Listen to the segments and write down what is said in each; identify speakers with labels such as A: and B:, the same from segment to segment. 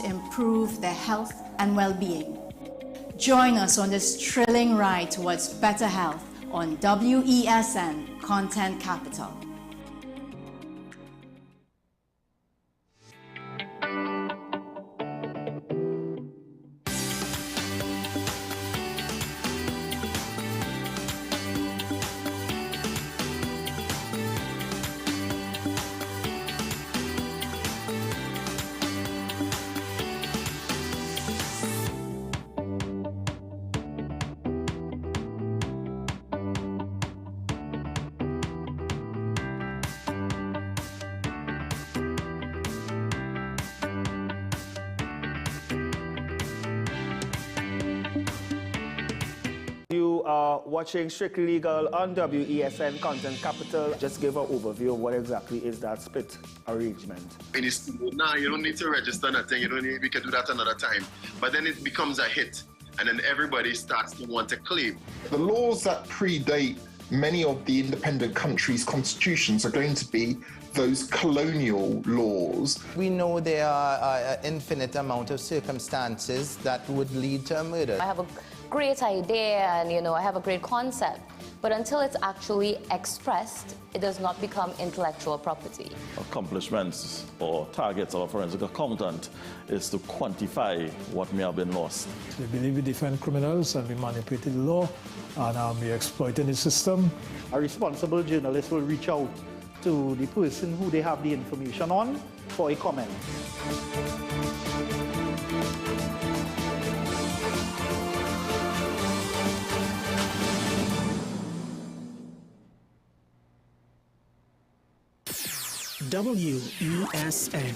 A: to improve their health and well-being. Join us on this thrilling ride towards better health on WESN Content Capital.
B: You are watching Strictly Legal on WESN Content Capital. Just give an overview of what exactly is that split arrangement.
C: Now you don't need to register nothing. You don't need. We can do that another time. But then it becomes a hit, and then everybody starts to want to claim.
D: The laws that predate many of the independent countries' constitutions are going to be those colonial laws.
E: We know there are an infinite amount of circumstances that would lead to a murder.
F: I have a great idea and I have a great concept, but until it's actually expressed, it does not become intellectual property.
G: Accomplishments or targets of a forensic accountant is to quantify what may have been lost.
H: They believe we defend criminals and we manipulated the law and we exploited the system.
B: A responsible journalist will reach out to the person who they have the information on for a comment.
I: WESN.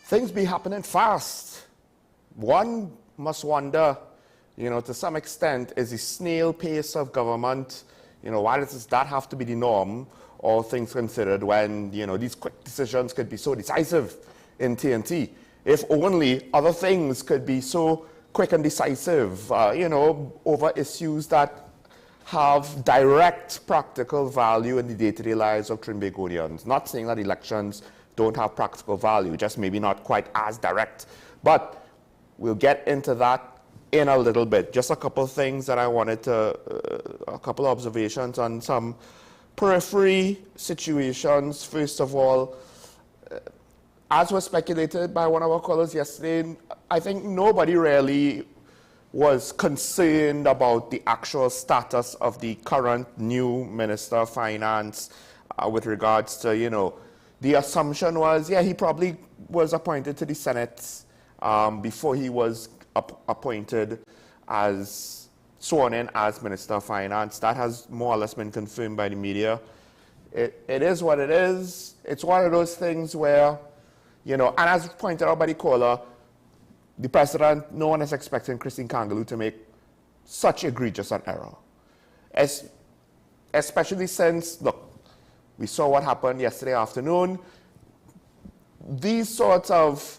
J: Things be happening fast. One must wonder, to some extent, is the snail pace of government, why does that have to be the norm, all things considered, when, these quick decisions could be so decisive in TNT? If only other things could be so quick and decisive, over issues that have direct practical value in the day-to-day lives of Trinbagonians. Not saying that elections don't have practical value, just maybe not quite as direct. But we'll get into that in a little bit. Just a couple of things that I wanted to, a couple of observations on some periphery situations. First of all, as was speculated by one of our callers yesterday, I think nobody really was concerned about the actual status of the current new Minister of Finance with regards to, the assumption was, he probably was appointed to the Senate before he was appointed as sworn in as Minister of Finance. That has more or less been confirmed by the media. It is what it is. It's one of those things where, and as pointed out by the caller, the president, no one is expecting Christine Kangaloo to make such egregious an error. Especially since, look, we saw what happened yesterday afternoon. These sorts of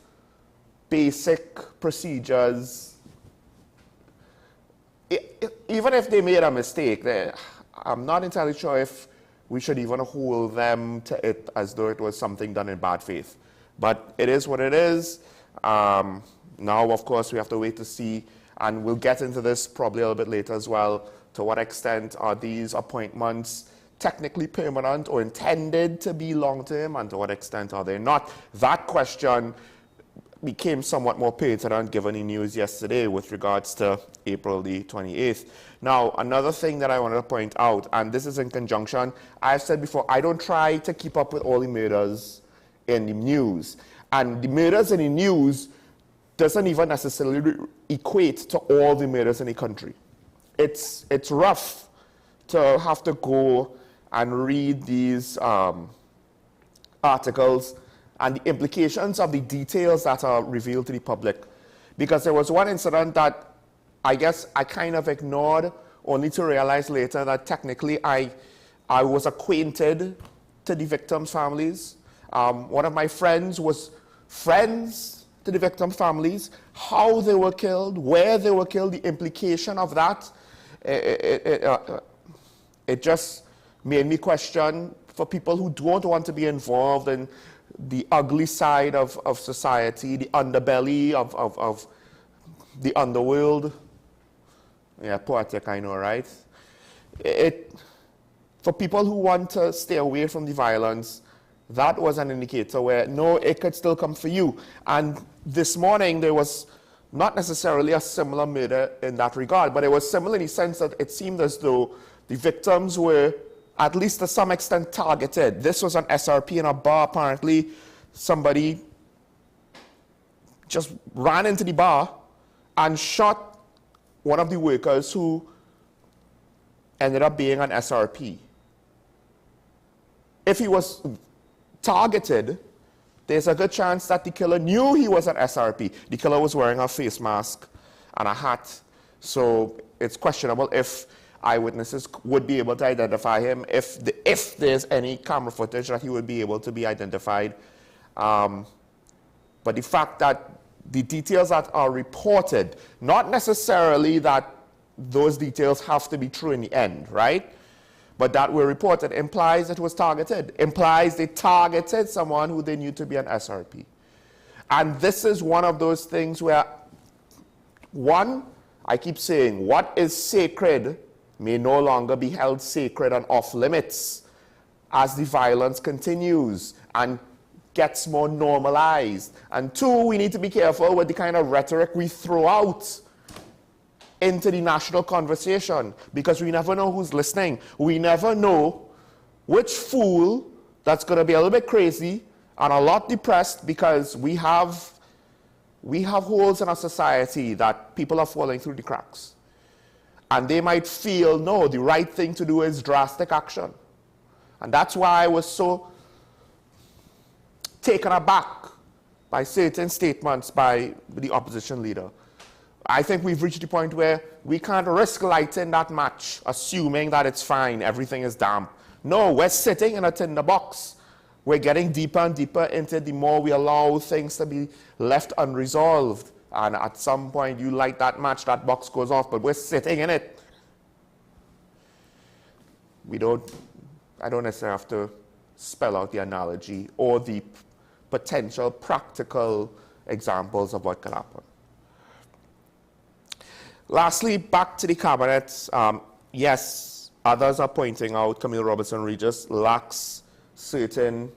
J: basic procedures, even if they made a mistake, I'm not entirely sure if we should even hold them to it as though it was something done in bad faith. But it is what it is. Now, of course, we have to wait to see, and we'll get into this probably a little bit later as well, to what extent are these appointments technically permanent or intended to be long-term, and to what extent are they not? That question became somewhat more pertinent given the news yesterday with regards to April the 28th. Now, another thing that I wanted to point out, and this is in conjunction, I've said before, I don't try to keep up with all the murders in the news. And the murders in the news doesn't even necessarily equate to all the murders in the country. It's rough to have to go and read these articles and the implications of the details that are revealed to the public. Because there was one incident that I guess I kind of ignored, only to realize later that technically I was acquainted to the victims' families. One of my friends was friends to the victim families, how they were killed, where they were killed, the implication of that. It just made me question, for people who don't want to be involved in the ugly side of society, the underbelly of the underworld. Yeah, poetic, I know, right? For people who want to stay away from the violence, that was an indicator where, no, it could still come for you. And this morning, there was not necessarily a similar murder in that regard, but it was similar in the sense that it seemed as though the victims were, at least to some extent, targeted. This was an SRP in a bar, apparently. Somebody just ran into the bar and shot one of the workers who ended up being an SRP. If he was targeted, there's a good chance that the killer knew he was an SRP. The killer was wearing a face mask and a hat, so it's questionable if eyewitnesses would be able to identify him, if there's any camera footage that he would be able to be identified. But the fact that the details that are reported, not necessarily that those details have to be true in the end, right? But that were reported implies it was targeted, implies they targeted someone who they knew to be an SRP. And this is one of those things where, one, I keep saying, what is sacred may no longer be held sacred and off limits as the violence continues and gets more normalized. And two, we need to be careful with the kind of rhetoric we throw out into the national conversation, because we never know who's listening. We never know which fool that's going to be a little bit crazy and a lot depressed because we have holes in our society that people are falling through the cracks. And they might feel, no, the right thing to do is drastic action. And that's why I was so taken aback by certain statements by the opposition leader. I think we've reached the point where we can't risk lighting that match, assuming that it's fine, everything is damp. No, we're sitting in a tinderbox. We're getting deeper and deeper into the more we allow things to be left unresolved. And at some point, you light that match, that box goes off, but we're sitting in it. I don't necessarily have to spell out the analogy or the potential practical examples of what could happen. Lastly, back to the cabinet. Yes, others are pointing out Camille Robertson-Regis lacks certain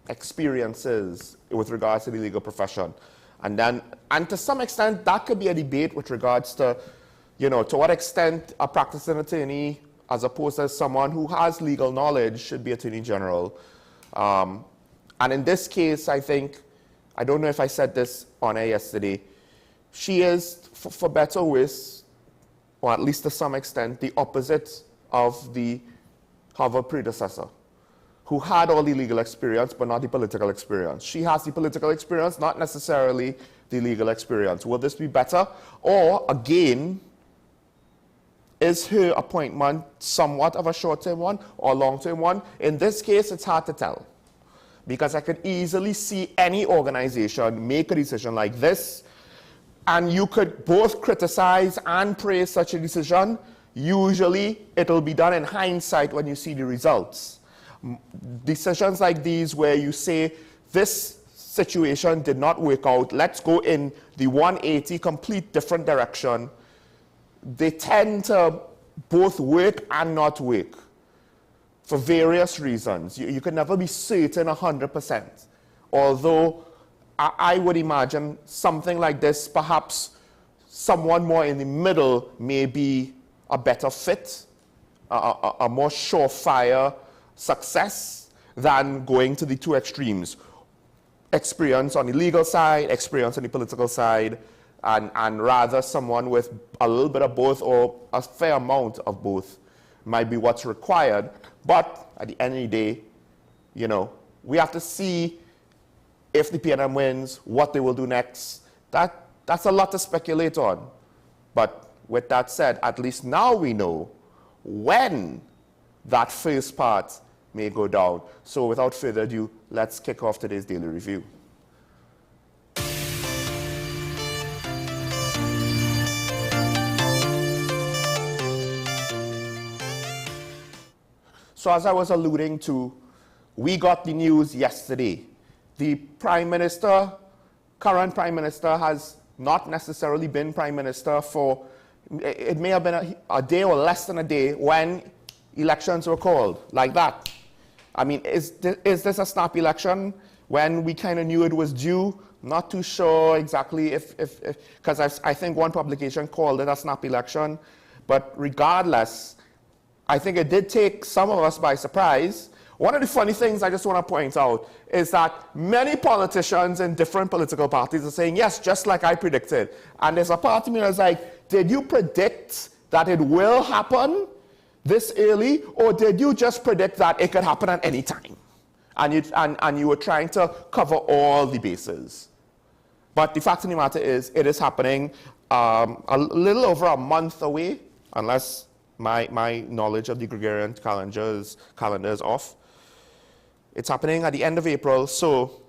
J: experiences with regards to the legal profession. And to some extent, that could be a debate with regards to, to what extent a practicing attorney, as opposed to someone who has legal knowledge, should be Attorney General. And in this case, I think, I don't know if I said this on air yesterday, she is, for better or worse, or at least to some extent, the opposite of her predecessor, who had all the legal experience, but not the political experience. She has the political experience, not necessarily the legal experience. Will this be better? Or, again, is her appointment somewhat of a short-term one or long-term one? In this case, it's hard to tell, because I could easily see any organization make a decision like this, and you could both criticize and praise such a decision. Usually, it'll be done in hindsight when you see the results. Decisions like these where you say, this situation did not work out, let's go in the 180 complete different direction, they tend to both work and not work for various reasons. You can never be certain 100%. Although I would imagine something like this, perhaps someone more in the middle may be a better fit, a more surefire success than going to the two extremes. Experience on the legal side, experience on the political side, and rather someone with a little bit of both or a fair amount of both might be what's required. But at the end of the day, we have to see if the PNM wins, what they will do next. That's a lot to speculate on. But with that said, at least now we know when that first part may go down. So without further ado, let's kick off today's Daily Review. So as I was alluding to, we got the news yesterday. The Prime Minister, current Prime Minister, has not necessarily been Prime Minister for, it may have been a day or less than a day when elections were called, like that. I mean, is this a snap election when we kind of knew it was due? Not too sure exactly because I think one publication called it a snap election. But regardless, I think it did take some of us by surprise. One of the funny things I just want to point out is that many politicians in different political parties are saying, yes, just like I predicted. And there's a part of me that's like, did you predict that it will happen this early, or did you just predict that it could happen at any time? And you were trying to cover all the bases. But the fact of the matter is, it is happening a little over a month away, unless my knowledge of the Gregorian calendar is off. It's happening at the end of April, so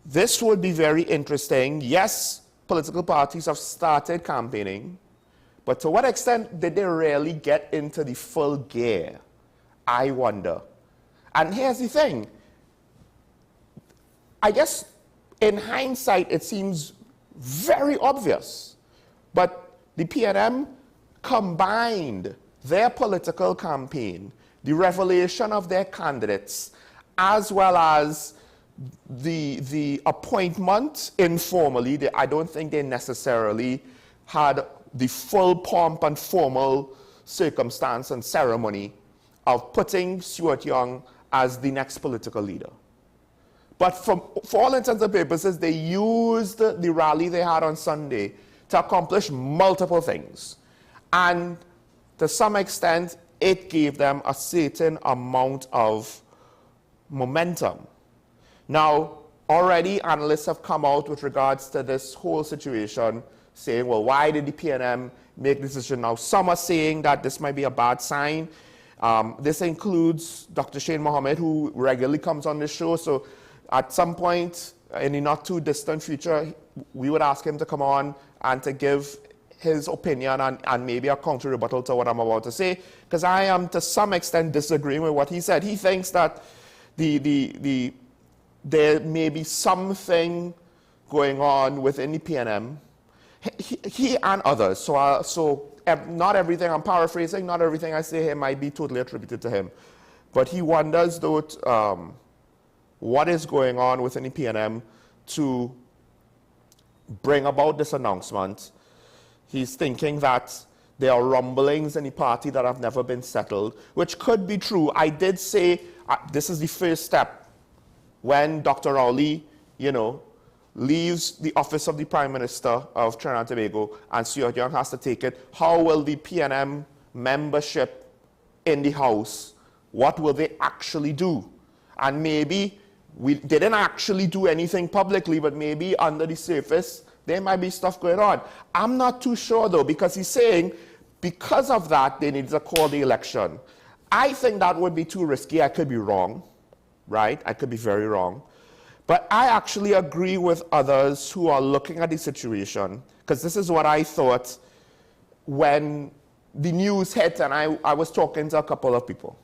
J: this would be very interesting. Yes, political parties have started campaigning, but to what extent did they really get into the full gear? I wonder. And here's the thing. I guess in hindsight, it seems very obvious, but the PNM combined their political campaign, the revelation of their candidates, as well as the appointment informally. I don't think they necessarily had the full pomp and formal circumstance and ceremony of putting Stuart Young as the next political leader. But for all intents and purposes, they used the rally they had on Sunday to accomplish multiple things. And to some extent, it gave them a certain amount of momentum. Now, already analysts have come out with regards to this whole situation, saying, well, why did the PNM make this decision now? Some are saying that this might be a bad sign. This includes Dr. Shane Mohammed, who regularly comes on this show. So at some point in the not too distant future, we would ask him to come on and to give his opinion and maybe a counter rebuttal to what I'm about to say, because I am to some extent disagreeing with what he said. He thinks that there may be something going on within the PNM, he and others. So not everything, I'm paraphrasing, not everything I say here might be totally attributed to him. But he wonders, though, what is going on within the PNM to bring about this announcement. He's thinking that there are rumblings in the party that have never been settled, which could be true. I did say this is the first step. When Dr. Rowley, leaves the office of the Prime Minister of Trinidad and Tobago and Stuart Young has to take it, how will the PNM membership in the House, what will they actually do? And maybe they didn't actually do anything publicly, but maybe under the surface, there might be stuff going on. I'm not too sure, though, because he's saying because of that, they need to call the election. I think that would be too risky. I could be wrong, right? I could be very wrong. But I actually agree with others who are looking at the situation, because this is what I thought when the news hit and I was talking to a couple of people.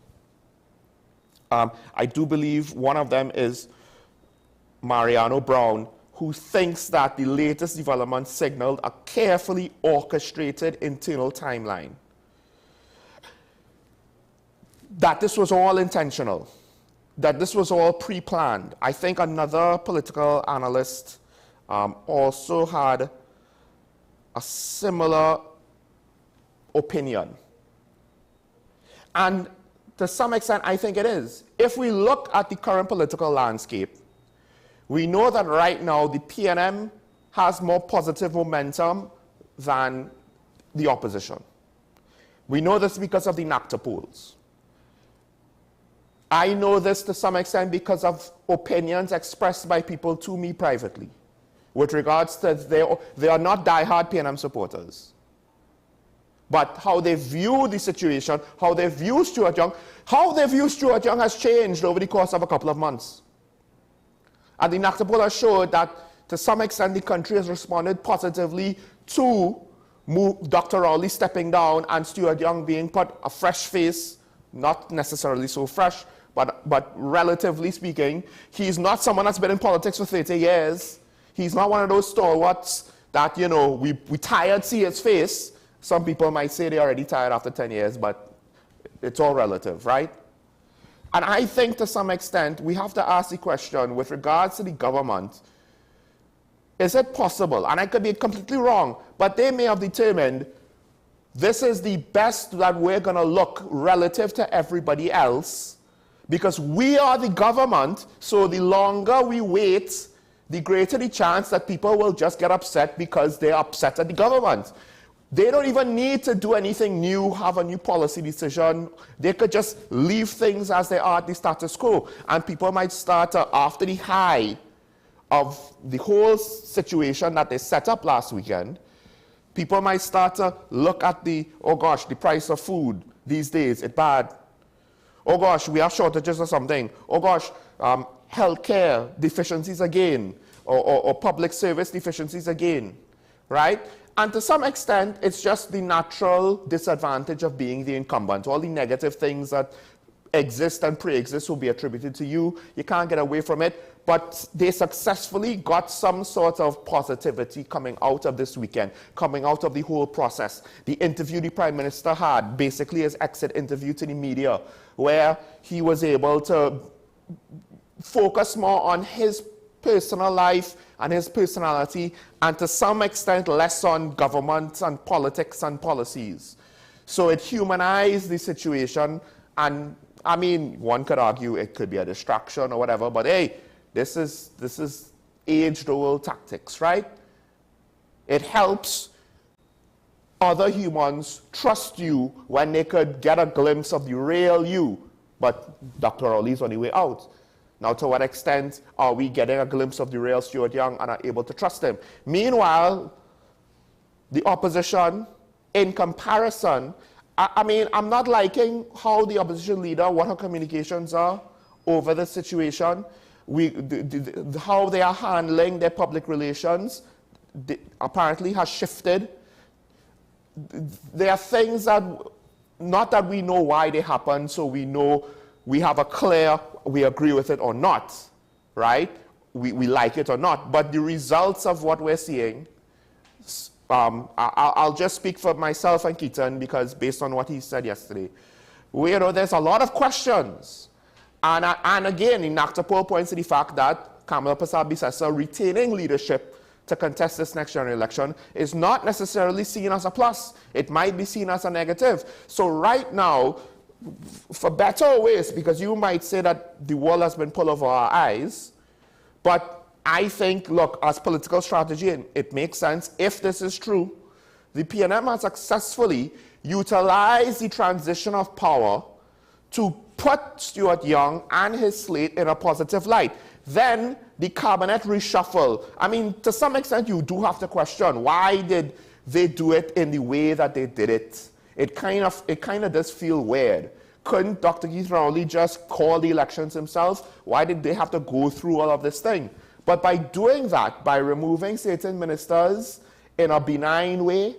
J: I do believe one of them is Mariano Brown, who thinks that the latest developments signaled a carefully orchestrated internal timeline. That this was all intentional, that this was all pre-planned. I think another political analyst also had a similar opinion. And to some extent, I think it is. If we look at the current political landscape, we know that right now the PNM has more positive momentum than the opposition. We know this because of the NACTA polls. I know this to some extent because of opinions expressed by people to me privately with regards to they are not diehard PNM supporters. But how they view the situation, how they view Stuart Young has changed over the course of a couple of months. And the NACTA poll has showed that to some extent the country has responded positively to Dr. Rowley stepping down and Stuart Young being put a fresh face, not necessarily so fresh, but relatively speaking, he's not someone that's been in politics for 30 years. He's not one of those stalwarts that, you know, we tired see his face. Some people might say they're already tired after 10 years, but it's all relative, right? And I think to some extent, we have to ask the question with regards to the government, is it possible, and I could be completely wrong, but they may have determined this is the best that we're going to look relative to everybody else because we are the government, so the longer we wait, the greater the chance that people will just get upset because they're upset at the government. They don't even need to do anything new, have a new policy decision. They could just leave things as they are at the status quo. And people might start after the high of the whole situation that they set up last weekend, people might start to look at oh gosh, the price of food these days, it's bad. Oh gosh, we have shortages or something. Oh gosh, healthcare deficiencies again, or public service deficiencies again, right? And to some extent, it's just the natural disadvantage of being the incumbent. All the negative things that exist and pre-exist will be attributed to you. You can't get away from it. But they successfully got some sort of positivity coming out of this weekend, coming out of the whole process. The interview the Prime Minister had, basically his exit interview to the media, where he was able to focus more on his personal life and his personality, and to some extent less on government and politics and policies. So it humanized the situation, and I mean, one could argue it could be a distraction or whatever, but hey, this is age-old tactics, right? It helps other humans trust you when they could get a glimpse of the real you, but Dr. Rowley's on the way out. Now, to what extent are we getting a glimpse of the real Stuart Young and are able to trust him? Meanwhile, the opposition, in comparison, I mean, I'm not liking how the opposition leader, what her communications are over the situation, how they are handling their public relations, apparently has shifted. There are things that, not that we know why they happen, so we know we have a clear, we agree with it or not, right? We like it or not. But the results of what we're seeing, I'll just speak for myself and Keaton because based on what he said yesterday, there's a lot of questions. And again, the NACTA poll points to the fact that Kamala Persad-Bissessar retaining leadership to contest this next general election is not necessarily seen as a plus. It might be seen as a negative. So right now, for better or worse, because you might say that the world has been pulled over our eyes, but I think, look, as political strategy, it makes sense. If this is true, the PNM has successfully utilized the transition of power to put Stuart Young and his slate in a positive light. Then the cabinet reshuffle. I mean, to some extent, you do have to question, why did they do it in the way that they did it? It kind of does feel weird. Couldn't Dr. Keith Rowley just call the elections himself? Why did they have to go through all of this thing? But by doing that, by removing certain ministers in a benign way,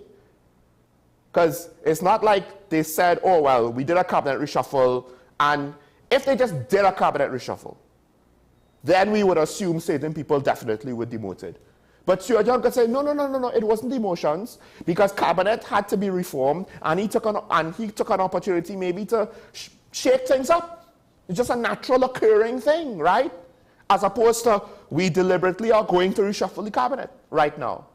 J: because it's not like they said, oh, well, we did a cabinet reshuffle, and if they just did a cabinet reshuffle, then we would assume certain people definitely were demoted. But Stuart Young could say, no, it wasn't demotions, because cabinet had to be reformed, and he took an opportunity maybe to shake things up. It's just a natural occurring thing, right? As opposed to, we deliberately are going to reshuffle the cabinet right now.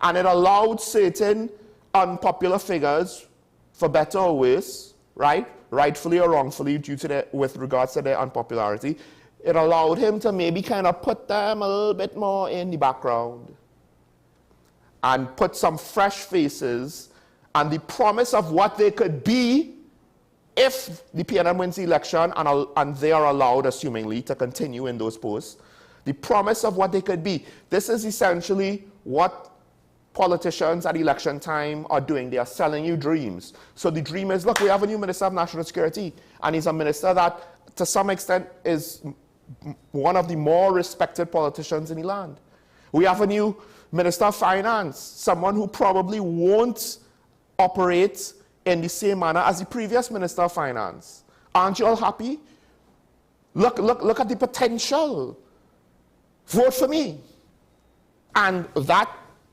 J: And it allowed certain unpopular figures, for better or worse, right? Rightfully or wrongfully, with regards to their unpopularity, it allowed him to maybe kind of put them a little bit more in the background and put some fresh faces and the promise of what they could be if the PNM wins the election and they are allowed, assumingly, to continue in those posts, the promise of what they could be, this is essentially what politicians at election time are doing. They are selling you dreams. So the dream is, look, we have a new Minister of National Security, and he's a minister that, to some extent, is one of the more respected politicians in the land. We have a new Minister of Finance, someone who probably won't operate in the same manner as the previous Minister of Finance. Aren't you all happy? Look at the potential. Vote for me. And that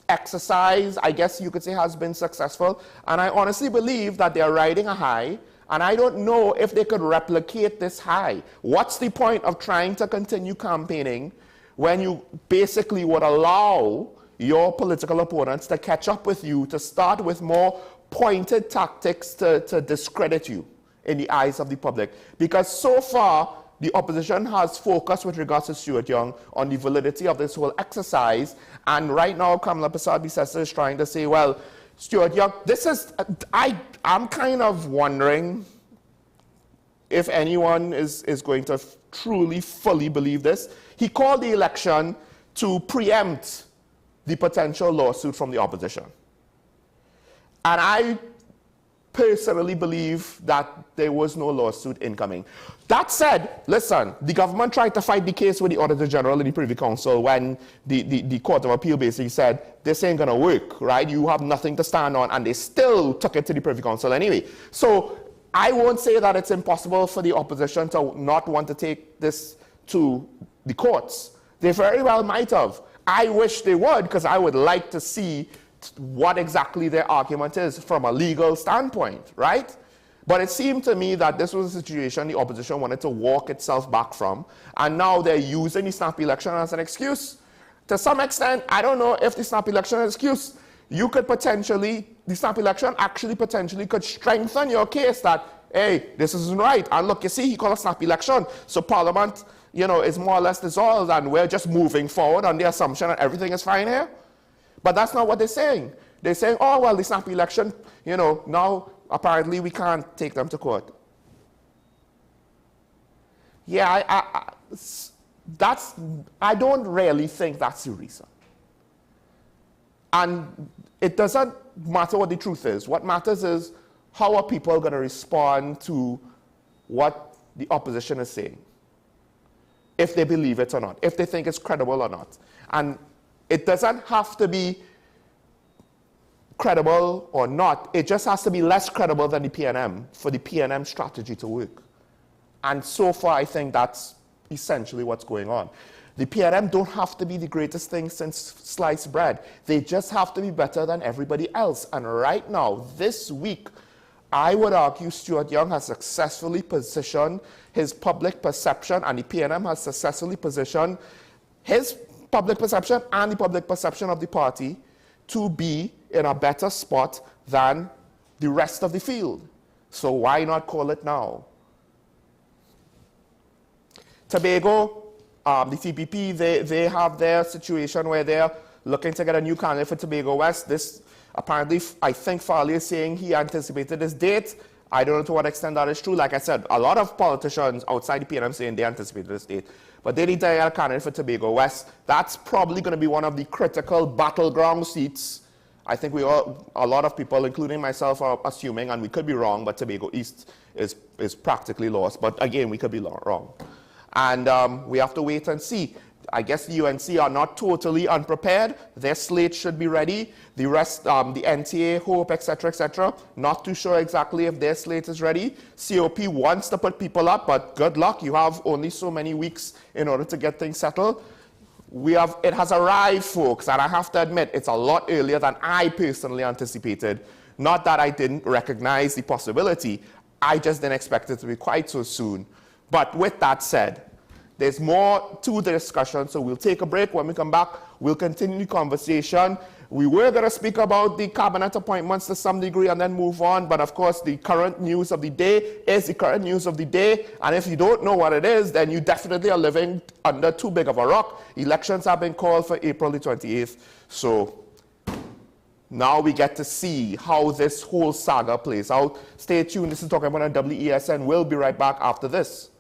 J: exercise, I guess you could say, has been successful. And I honestly believe that they're riding a high. And I don't know if they could replicate this high. What's the point of trying to continue campaigning when you basically would allow your political opponents to catch up with you, to start with more pointed tactics to discredit you in the eyes of the public? Because so far, the opposition has focused with regards to Stuart Young on the validity of this whole exercise. And right now, Kamala Prasad-Bissessar is trying to say, well, Stuart Young, this is, I'm kind of wondering if anyone is going to truly, fully believe this. He called the election to preempt the potential lawsuit from the opposition. And I personally believe that there was no lawsuit incoming. That said, listen, the government tried to fight the case with the Auditor General and the Privy Council when the Court of Appeal basically said, this ain't gonna work, right? You have nothing to stand on, and they still took it to the Privy Council anyway. So I won't say that it's impossible for the opposition to not want to take this to the courts. They very well might have. I wish they would, because I would like to see what exactly their argument is from a legal standpoint, right? But it seemed to me that this was a situation the opposition wanted to walk itself back from, and now they're using the snap election as an excuse. To some extent, I don't know if the snap election is an excuse. You could potentially, the snap election actually potentially could strengthen your case that, hey, this isn't right. And look, you see, he called a snap election. So Parliament, you know, is more or less dissolved, and we're just moving forward on the assumption that everything is fine here. But that's not what they're saying. They're saying, oh, well, the snap election, you know, now apparently we can't take them to court. Yeah, I don't really think that's the reason. And it doesn't matter what the truth is. What matters is how are people going to respond to what the opposition is saying, if they believe it or not, if they think it's credible or not. And it doesn't have to be credible or not. It just has to be less credible than the PNM for the PNM strategy to work. And so far, I think that's essentially what's going on. The PNM don't have to be the greatest thing since sliced bread. They just have to be better than everybody else. And right now, this week, I would argue Stuart Young has successfully positioned his public perception, and the PNM has successfully positioned his public perception and the public perception of the party to be in a better spot than the rest of the field. So why not call it now? Tobago, the TPP, they have their situation where they're looking to get a new candidate for Tobago West. This apparently, I think Farley is saying he anticipated this date. I don't know to what extent that is true. Like I said, a lot of politicians outside the PNM saying they anticipated this date. But they need to get a candidate for Tobago West. That's probably going to be one of the critical battleground seats. I think a lot of people, including myself, are assuming, and we could be wrong, but Tobago East is practically lost. But again, we could be wrong. And we have to wait and see. I guess the UNC are not totally unprepared. Their slate should be ready. The rest, the NTA, Hope, etc., not too sure exactly if their slate is ready. COP wants to put people up, but good luck. You have only so many weeks in order to get things settled. It has arrived, folks, and I have to admit, it's a lot earlier than I personally anticipated. Not that I didn't recognize the possibility. I just didn't expect it to be quite so soon. But with that said, there's more to the discussion, so we'll take a break. When we come back, we'll continue the conversation. We were going to speak about the cabinet appointments to some degree and then move on, but of course the current news of the day is the current news of the day, and if you don't know what it is, then you definitely are living under too big of a rock. Elections have been called for April the 28th, so Now we get to see how this whole saga plays out. Stay tuned. This is Talking About on WESN. We'll be right back after this.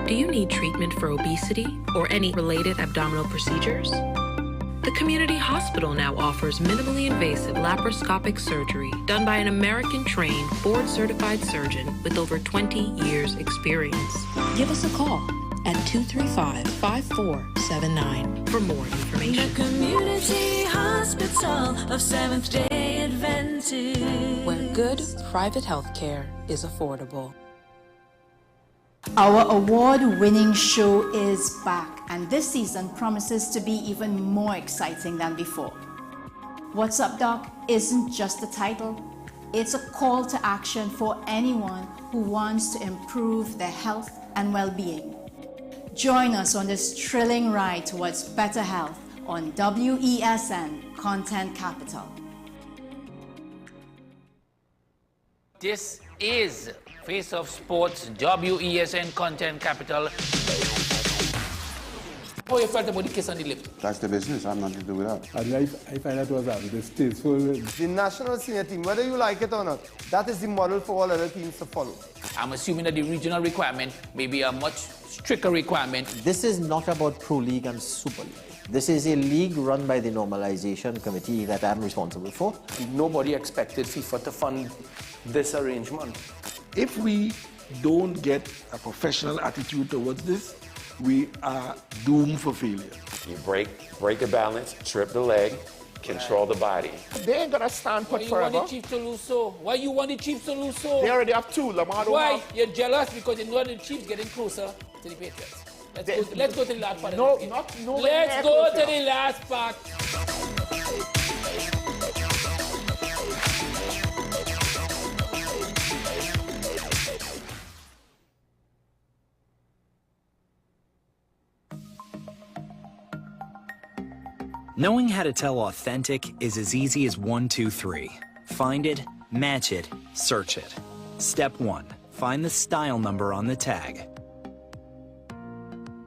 I: Do you need treatment for obesity or any related abdominal procedures? The community hospital now offers minimally invasive laparoscopic surgery done by an American-trained, board-certified surgeon with over 20 years' experience. Give us a call at 235-5479 for more information.
K: The Community Hospital of Seventh-day Adventist,
I: where good private health care is affordable.
A: Our award-winning show is back, and this season promises to be even more exciting than before. What's Up, Doc isn't just a title. It's a call to action for anyone who wants to improve their health and well-being. Join us on this thrilling ride towards better health on WESN Content Capital.
L: This is Face of Sports, WESN Content Capital. How you felt about the kiss on the lip?
M: That's the business. I'm nothing to do with that.
N: I find that was distasteful.
O: The national senior team, whether you like it or not, that is the model for all other teams to follow.
L: I'm assuming that the regional requirement may be a much stricter requirement.
P: This is not about Pro League and Super League. This is a league run by the Normalization Committee that I'm responsible for.
Q: Nobody expected FIFA to fund this arrangement.
N: If we don't get a professional attitude towards this, we are doomed for failure.
R: You break a balance, trip the leg, control the body.
J: They ain't gonna stand put forever.
L: Why you want the Chiefs to lose so? Why you want the Chiefs to lose so?
J: They already have two. Lamar don't
L: Why?
J: have.
L: You're jealous because you know the Chiefs getting closer to the Patriots. Let's go to the last part.
J: No,
L: Let's
J: go
L: to the last part.
S: Knowing how to tell authentic is as easy as 1, 2, 3. Find it, match it, search it. Step 1. Find the style number on the tag.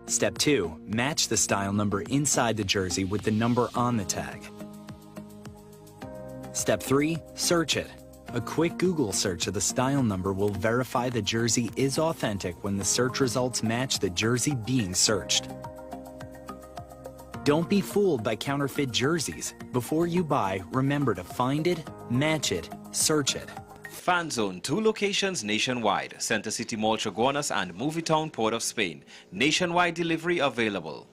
S: Step 2. Match the style number inside the jersey with the number on the tag. Step 3. Search it. A quick Google search of the style number will verify the jersey is authentic when the search results match the jersey being searched. Don't be fooled by counterfeit jerseys. Before you buy, remember to find it, match it, search it.
T: Fan Zone, 2 locations nationwide. Center City Mall, Chaguanas and Movietown, Port of Spain. Nationwide delivery available.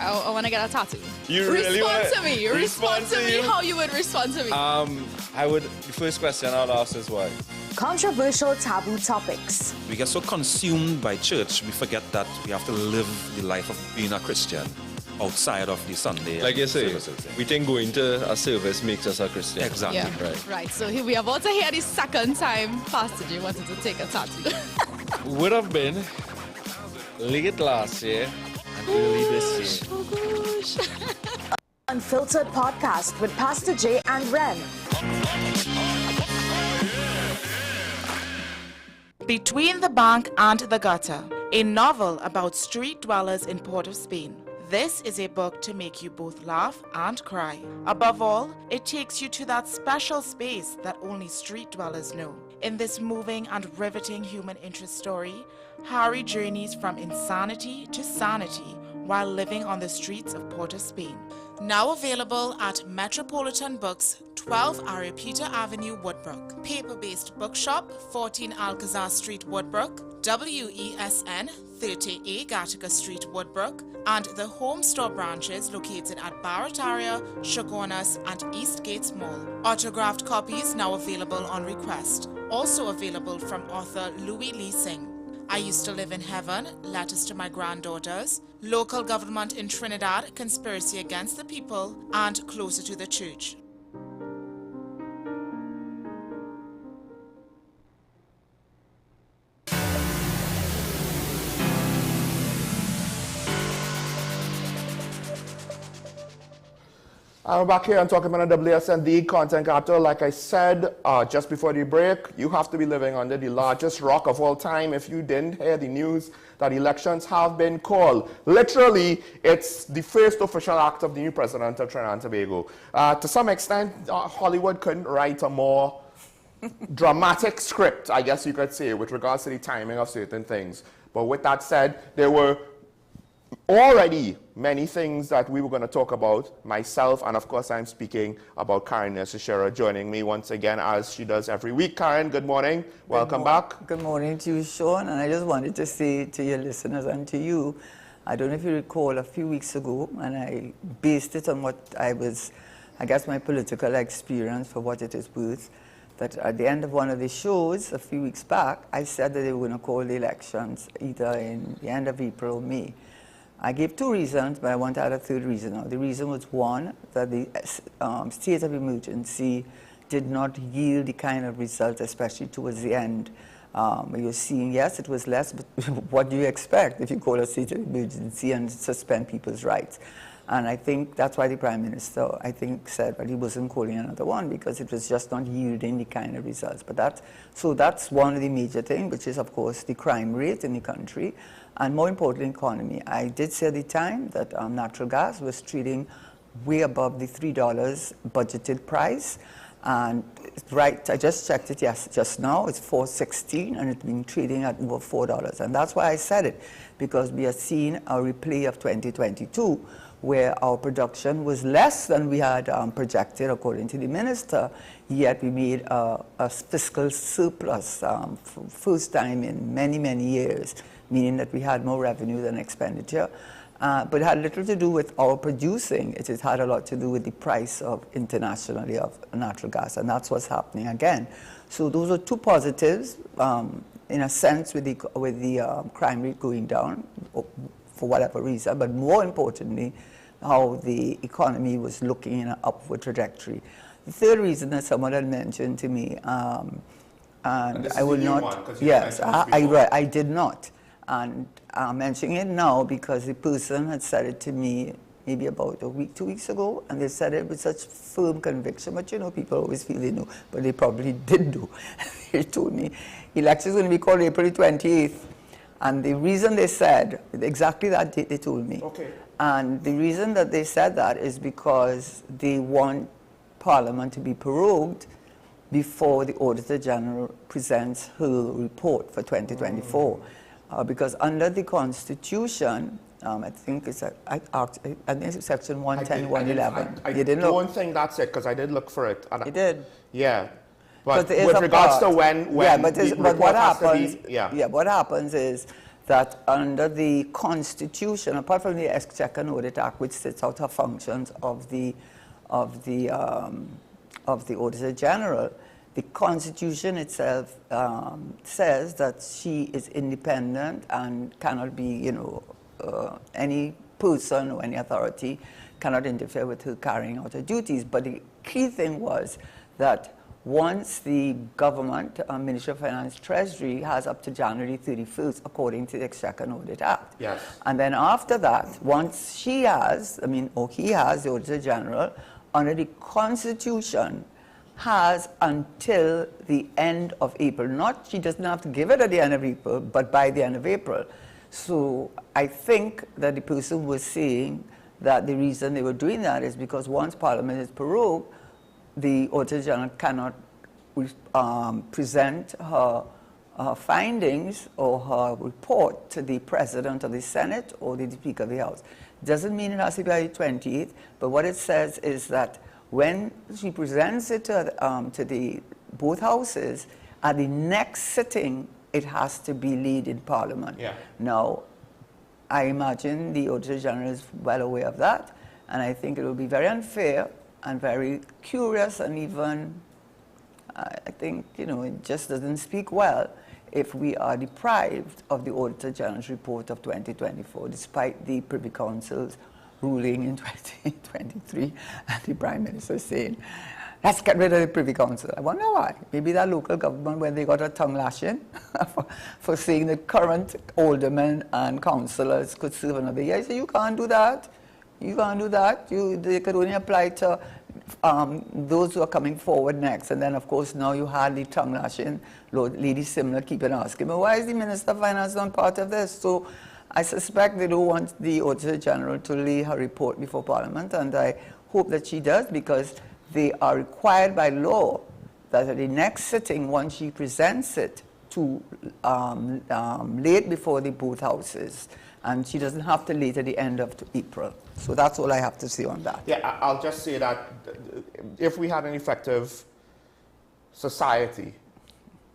U: I want to get a tattoo.
V: You really
U: respond to me. Respond to me how you would respond to me.
V: The first question I'll ask is why?
W: Controversial taboo topics.
V: We get so consumed by church, we forget that we have to live the life of being a Christian outside of the Sunday.
X: Like you say, we think going to a service makes us a Christian.
V: Exactly.
U: Yeah. Right. So here we are about to hear the second time Pastor J wanted to take a tattoo.
X: Would have been late last year and early this year.
U: Oh gosh.
W: Unfiltered podcast with Pastor J and Ren.
Y: Between the Bank and the Gutter, a novel about street dwellers in Port of Spain.
C: This is a book to make you both laugh and cry. Above all, it takes you to that special space that only street dwellers know. In this moving and riveting human interest story, Harry journeys from insanity to sanity while living on the streets of Port of Spain. Now available at Metropolitan Books, 12 Aripita Avenue, Woodbrook. Paper-based bookshop, 14 Alcazar Street, Woodbrook. WESN, 30A Gattaca Street, Woodbrook. And the home store branches located at Barataria, Shogunas, and East Gates Mall. Autographed copies now available on request. Also available from author Louis Lee Singh. I Used to Live in Heaven, Letters to My Granddaughters, Local Government in Trinidad, Conspiracy Against the People, and Closer to the Church.
J: I'm back here and talking about WSND Content Capital. Like I said just before the break, you have to be living under the largest rock of all time if you didn't hear the news that elections have been called. Literally, it's the first official act of the new president of Trinidad and Tobago. To some extent, Hollywood couldn't write a more dramatic script, I guess you could say, with regards to the timing of certain things. But with that said, there were already many things that we were going to talk about, myself, and of course I'm speaking about Karen Nessishera joining me once again as she does every week. Karen, good morning. Welcome back.
D: Good morning to you, Sean, and I just wanted to say to your listeners and to you, I don't know if you recall a few weeks ago, and I based it on what I guess my political experience for what it is worth, that at the end of one of the shows a few weeks back, I said that they were going to call the elections either in the end of April or May. I gave two reasons, but I want to add a third reason now. The reason was, one, that the state of emergency did not yield the kind of result, especially towards the end. You're seeing, yes, it was less, but what do you expect if you call a state of emergency and suspend people's rights? And I think that's why the Prime Minister, I think, said that he wasn't calling another one because it was just not yielding the kind of results. But so that's one of the major things, which is, of course, the crime rate in the country. And more importantly, economy. I did say at the time that natural gas was trading way above the $3 budgeted price. And right, I just checked it just now, it's $4.16, and it's been trading at over $4. And that's why I said it, because we are seeing a replay of 2022, where our production was less than we had projected, according to the minister, yet we made a fiscal surplus first time in many, many years, meaning that we had more revenue than expenditure. But it had little to do with our producing. It has had a lot to do with the price internationally of natural gas, and that's what's happening again. So those are two positives, in a sense, with the crime rate going down for whatever reason, but more importantly, how the economy was looking in an upward trajectory. The third reason that someone had mentioned to me, and I will not, yes, I did not. And I'm mentioning it now because the person had said it to me maybe about a week, 2 weeks ago, and they said it with such firm conviction. But you know, people always feel they know, but they probably did know. They told me, elections going to be called April 28th. And the reason they said, exactly that date they told me. Okay. And the reason that they said that is because they want Parliament to be prorogued before the Auditor General presents her report for 2024. Because under the Constitution, I think it's section 110, 111.
J: I don't think that's it, because I did look for it.
D: You did?
J: Yeah. But with regards to when
D: but what happens? What happens is that under the Constitution, apart from the Exchequer and Audit Act, which sets out the functions of the Auditor General, the Constitution itself says that she is independent and cannot be, any person or any authority cannot interfere with her carrying out her duties. But the key thing was that once the government, Ministry of Finance, Treasury, has up to January 31st, according to the Exchequer and Audit Act.
J: Yes.
D: And then after that, once she has, or he has, the Auditor General, under the Constitution, has until the end of April. Not, she doesn't have to give it at the end of April, but by the end of April. So I think that the person was saying that the reason they were doing that is because once Parliament is prorogued, the Auditor General cannot present her findings or her report to the President of the Senate or the Speaker of the House. Doesn't mean it has to be by the 28th, but what it says is that when she presents it to both houses, at the next sitting, it has to be laid in Parliament.
J: Yeah.
D: Now, I imagine the Auditor General is well aware of that, and I think it will be very unfair and very curious, and even, I think, it just doesn't speak well if we are deprived of the Auditor General's report of 2024, despite the Privy Council's ruling in 2023, and the Prime Minister saying, let's get rid of the Privy Council. I wonder why. Maybe that local government, when they got a tongue lashing for saying that current aldermen and councillors could serve another year. So you can't do that. You can't do that. They could only apply to those who are coming forward next. And then, of course, now you had the tongue lashing. Lady Simler keeping asking, but why is the Minister of Finance not part of this? So I suspect they don't want the Auditor General to lay her report before Parliament, and I hope that she does, because they are required by law that at the next sitting, once she presents it, to lay it before the both houses. And she doesn't have to lay it at the end of April. So that's all I have to say on that.
J: Yeah, I'll just say that if we had an effective society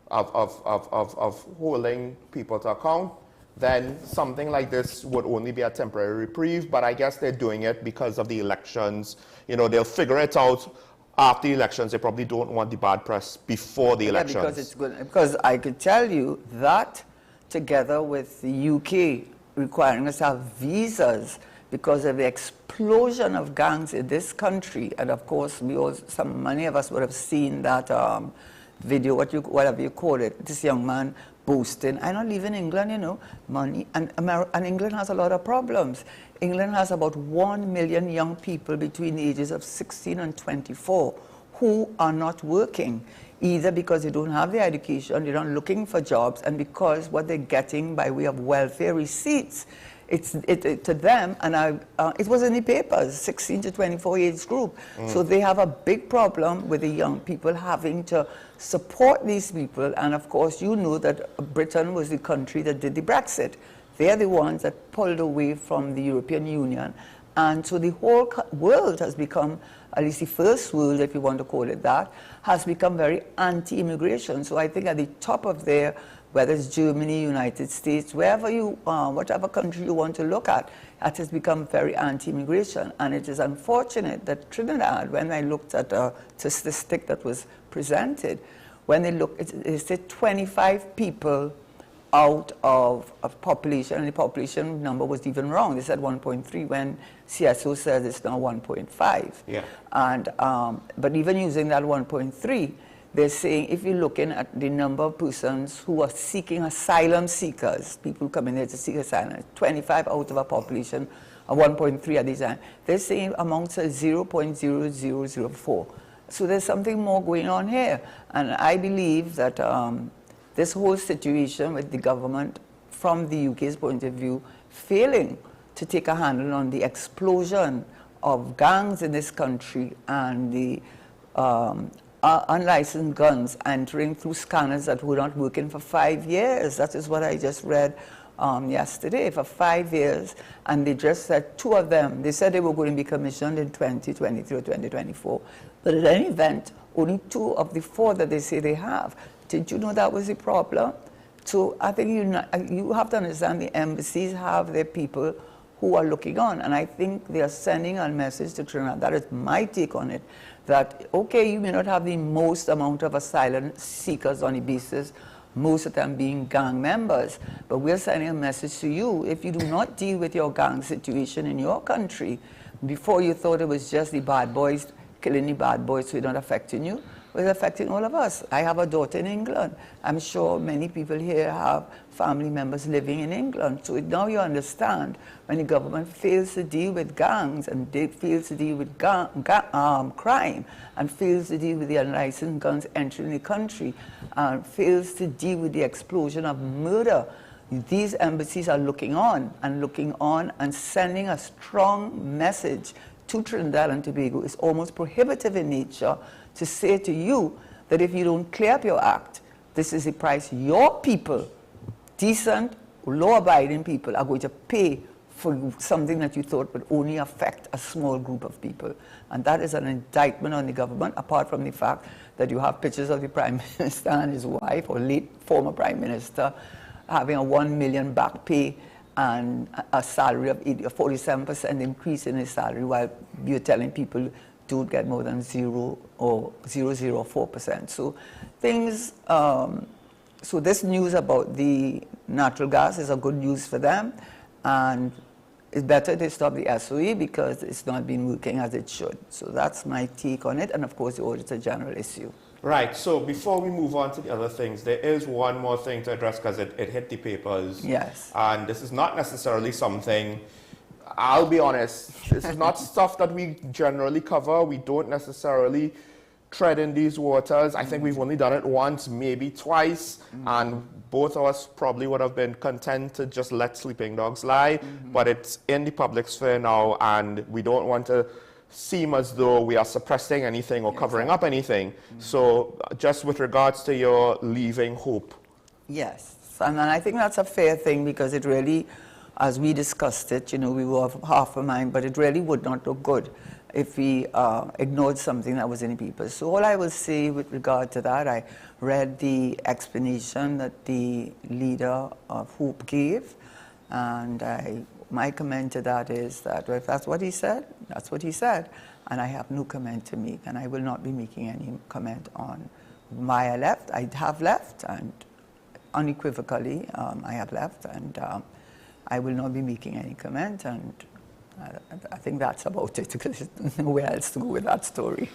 J: of holding people to account, then something like this would only be a temporary reprieve. But I guess they're doing it because of the elections. They'll figure it out after the elections. They probably don't want the bad press before the elections.
D: Yeah, because it's good. Because I could tell you that, together with the UK requiring us to have visas because of the explosion of gangs in this country, and of course, many of us would have seen that video, whatever you call it, this young man boasting, I'm not leaving England, money, and England has a lot of problems. England has about 1 million young people between the ages of 16 and 24 who are not working, either because they don't have the education, they're not looking for jobs, and because what they're getting by way of welfare receipts, to them, and it was in the papers, 16 to 24 age group. So they have a big problem with the young people having to support these people. And of course, you know that Britain was the country that did the Brexit. They're the ones that pulled away from the European Union. And so the whole world has become, at least the first world, if you want to call it that, has become very anti-immigration. So I think at the top of there, whether it's Germany, United States, wherever whatever country you want to look at, it has become very anti-immigration. And it is unfortunate that Trinidad, when I looked at a statistic that was presented, when they said 25 people out of population, and the population number was even wrong. They said 1.3 when CSO says it's now 1.5.
J: Yeah.
D: And but even using that 1.3, they're saying if you're looking at the number of persons who are seeking asylum seekers, people coming there to seek asylum, 25 out of a population of 1.3 at this time, they're saying amounts of 0.0004. So there's something more going on here. And I believe that this whole situation with the government, from the UK's point of view, failing to take a handle on the explosion of gangs in this country and the unlicensed guns entering through scanners that were not working for 5 years. That is what I just read yesterday, for 5 years. And they just said 2 of them, they said they were going to be commissioned in 2023 or 2024. But at any event, only 2 of the 4 that they say they have. Did you know that was the problem? So I think you have to understand the embassies have their people who are looking on. And I think they are sending a message to Trinidad. That is my take on it. That, okay, you may not have the most amount of asylum seekers on the basis, most of them being gang members, but we're sending a message to you. If you do not deal with your gang situation in your country, before you thought it was just the bad boys killing the bad boys who are not affecting you, well, it's affecting all of us. I have a daughter in England. I'm sure many people here have family members living in England. So now you understand when the government fails to deal with gangs and fails to deal with crime and fails to deal with the unlicensed guns entering the country and fails to deal with the explosion of murder these embassies are looking on and sending a strong message to Trinidad and Tobago. It's almost prohibitive in nature to say to you that if you don't clear up your act, this is the price your people, decent, law-abiding people, are going to pay for something that you thought would only affect a small group of people. And that is an indictment on the government, apart from the fact that you have pictures of the Prime Minister and his wife, or late former Prime Minister, having a 1 million back pay and a salary of 47% increase in his salary, while you're telling people don't get more than 0 or 0.004%. So things, so this news about the natural gas is a good news for them, and it's better they stop the SOE because it's not been working as it should. So that's my take on it, and of course the Auditor General issue.
J: Right, so before we move on to the other things, there is one more thing to address because it hit the papers.
D: Yes.
J: And this is not necessarily something, I'll be honest, this is not stuff that we generally cover. We don't necessarily tread in these waters. I think we've only done it once, maybe twice, and both of us probably would have been content to just let sleeping dogs lie, but it's in the public sphere now, and we don't want to seem as though we are suppressing anything or covering up anything. So just with regards to your leaving hope.
D: Yes, and I think that's a fair thing, because it really, as we discussed it, you know, we were of half a mind, but it really would not look good if we ignored something that was in the papers. So all I will say with regard to that, I read the explanation that the leader of Hope gave, and my comment to that is that, well, if that's what he said, that's what he said, and I have no comment to make, and I will not be making any comment on why I left. I have left, and unequivocally, I have left, and I will not be making any comment, and I think that's about it, because there's nowhere else to go with that story.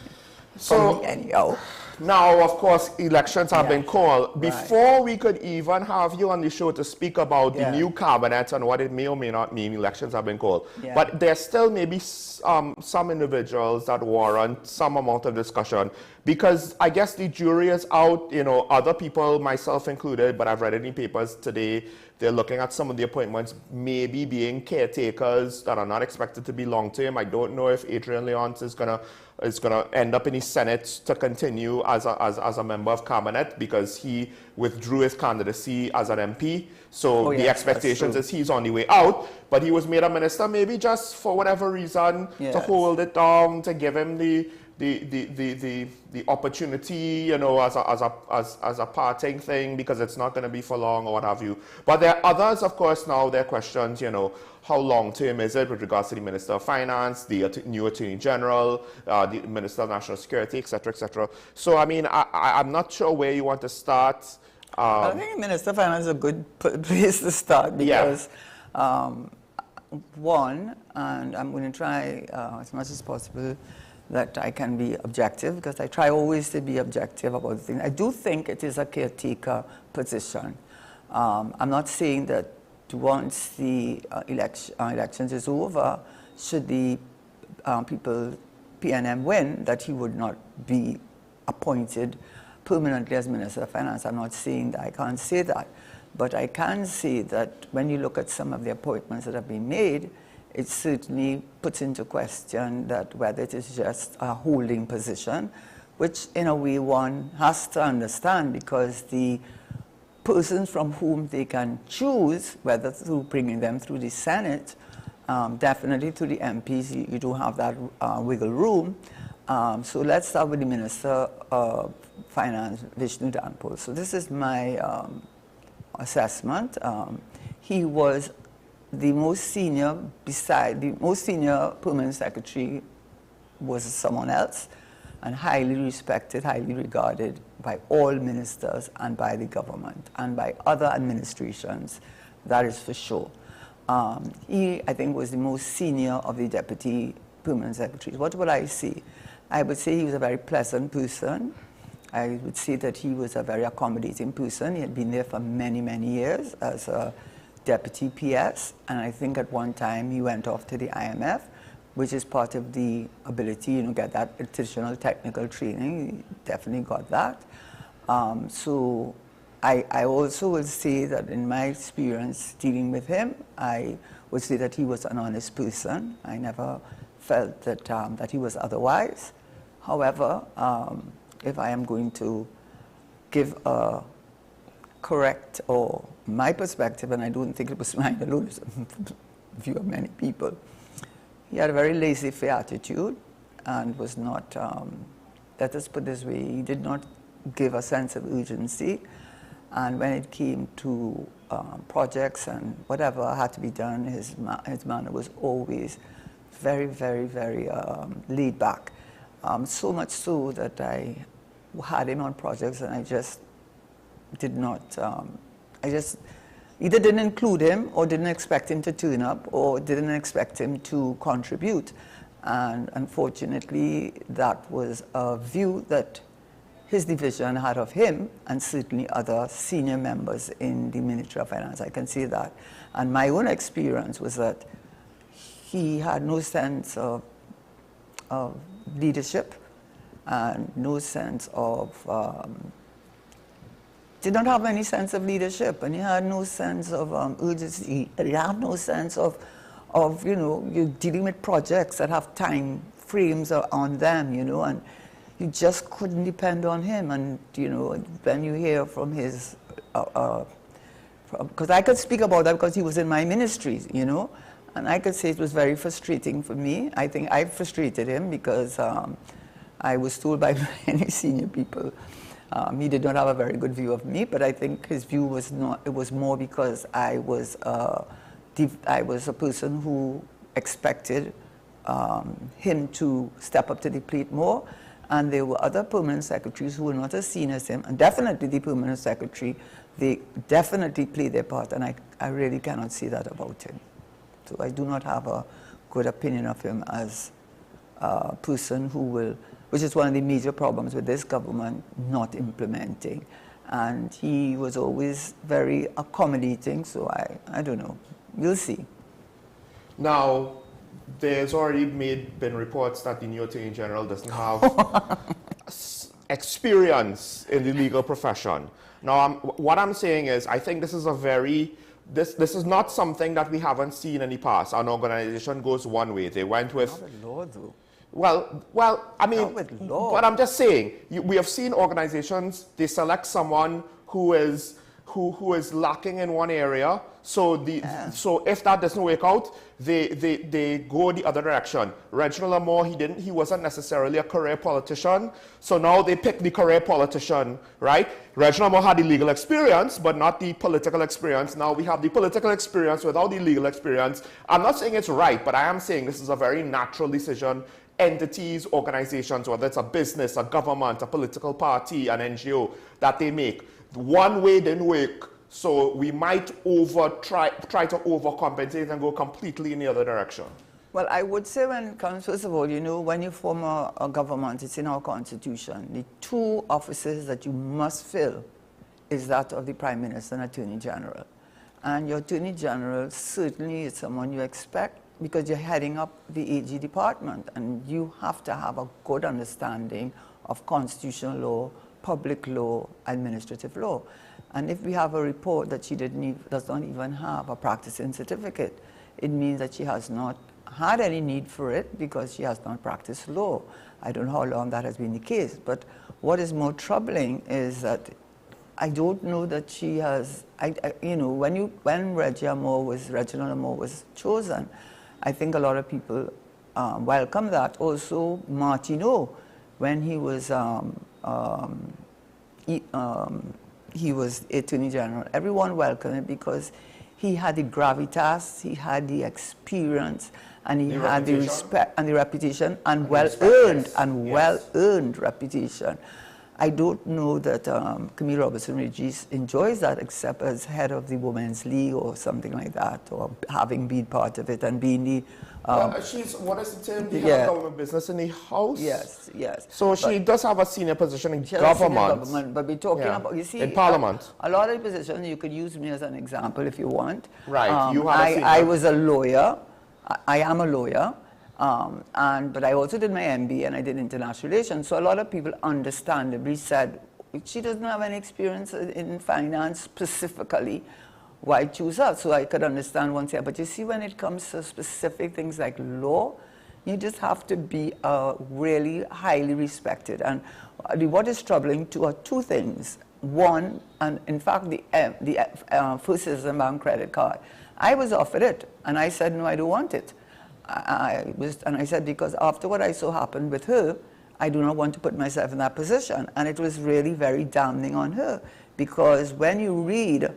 J: So,
D: anyhow.
J: Now, of course, elections have been called.
D: Right.
J: Before we could even have you on the show to speak about the new cabinet and what it may or may not mean, elections have been called.
D: Yeah.
J: But there still may be some individuals that warrant some amount of discussion, because I guess the jury is out, you know, other people, myself included, but I've read in the papers today, they're looking at some of the appointments maybe being caretakers that are not expected to be long-term. I don't know if Adrian Leonce is gonna end up in the Senate to continue as a member of cabinet, because he withdrew his candidacy as an MP. So the expectations is he's on the way out, but he was made a minister maybe just for whatever reason to hold it down, to give him the opportunity, you know, as a parting thing, because it's not going to be for long or what have you. But there are others, of course, now there are questions, you know, how long term is it with regards to the Minister of Finance, the new Attorney General, the Minister of National Security, etc., etc. So, I mean, I'm not sure where you want to start.
D: I think Minister of Finance is a good place to start, because one, and I'm going to try as much as possible that I can be objective, because I try always to be objective about things. I do think it is a caretaker position. I'm not saying that once the elections is over, should the people, PNM win, that he would not be appointed permanently as Minister of Finance. I'm not saying that. I can't say that. But I can say that when you look at some of the appointments that have been made, it certainly puts into question that whether it is just a holding position, which in a way one has to understand, because the persons from whom they can choose, whether through bringing them through the Senate, definitely through the MPs, you don't have that wiggle room. So let's start with the Minister of Finance, Vishnu Danpal. So this is my assessment. He was the most senior, the most senior permanent secretary was someone else, and highly respected, highly regarded by all ministers and by the government and by other administrations, that is for sure. He, I think, was the most senior of the deputy permanent secretaries. What would I say? I would say he was a very pleasant person. I would say that he was a very accommodating person. He had been there for many, many years as a deputy PS, and I think at one time he went off to the IMF, which is part of the ability, you know, get that additional technical training. He definitely got that. So I also will say that in my experience dealing with him, I would say that he was an honest person. I never felt that, that he was otherwise. However, if I am going to give a correct or my perspective, and I don't think it was mine alone, it's a view of many people, he had a very laissez-faire attitude and was not, let us put this way, he did not give a sense of urgency. And when it came to projects and whatever had to be done, his manner was always very, very, very laid back. So much so that I had him on projects and I just did not, I just either didn't include him or didn't expect him to turn up or didn't expect him to contribute. And unfortunately, that was a view that his division had of him and certainly other senior members in the Ministry of Finance. I can say that. And my own experience was that he had no sense of leadership and no sense of, did not have any sense of leadership, and he had no sense of urgency. He had no sense of, you know, you're dealing with projects that have time frames on them, you know, and you just couldn't depend on him. And, you know, when you hear from his, because I could speak about that because he was in my ministries, you know, and I could say it was very frustrating for me. I think I frustrated him because I was told by many senior people he did not have a very good view of me, but I think his view was not, it was more because I was a person who expected him to step up to the plate more. And there were other permanent secretaries who were not as seen as him, and definitely the permanent secretary, they definitely played their part, and I really cannot say that about him. So I do not have a good opinion of him as a person who will, which is one of the major problems with this government, not implementing. And he was always very accommodating, so I don't know. We'll see.
J: Now, there's already been reports that the new Attorney General doesn't have experience in the legal profession. Now, what I'm saying is, I think this is a very, this is not something that we haven't seen in the past. An organization goes one way. They went with...
D: Not with law, though.
J: Well, I mean, but I'm just saying, we have seen organizations, they select someone who is lacking in one area, so so if that doesn't work out, they go the other direction. Reginald Amor, he wasn't necessarily a career politician, so now they pick the career politician, right? Reginald Amor had the legal experience, but not the political experience. Now we have the political experience without the legal experience. I'm not saying it's right, but I am saying this is a very natural decision. Entities, organizations, whether it's a business, a government, a political party, an NGO, that they make. One way didn't work, so we might try to overcompensate and go completely in the other direction.
D: Well, I would say when it comes, first of all, you know, when you form a government, it's in our constitution. The two offices that you must fill is that of the Prime Minister and Attorney General. And your Attorney General certainly is someone you expect, because you're heading up the AG department, and you have to have a good understanding of constitutional law, public law, administrative law. And if we have a report that she does not even have a practicing certificate, it means that she has not had any need for it because she has not practiced law. I don't know how long that has been the case, but what is more troubling is that I don't know that she has, you know, when Reginald Amor was chosen, I think a lot of people welcome that. Also, Martineau, when he was Attorney General, everyone welcomed him because he had the gravitas, he had the experience, and he had the respect and the reputation, and well-earned reputation. I don't know that Camille Robertson-Regis enjoys that, except as head of the Women's League or something like that, or having been part of it and being the...
J: she's, what is the term? The head of government business in the House?
D: Yes, yes.
J: So she does have a senior position in government.
D: But we're talking about, you see...
J: In Parliament.
D: A lot of the positions, you could use me as an example if you want.
J: Right, you have a senior...
D: I was a lawyer. I am a lawyer. But I also did my MBA and I did international relations. So a lot of people understandably said, she doesn't have any experience in finance specifically. Why choose her? So I could understand once here. But you see, when it comes to specific things like law, you just have to be really highly respected. And what is troubling too are two things. One, and in fact, the First Citizen Bank credit card. I was offered it, and I said, no, I don't want it. And I said, because after what I saw happen with her, I do not want to put myself in that position. And it was really very damning on her, because when you read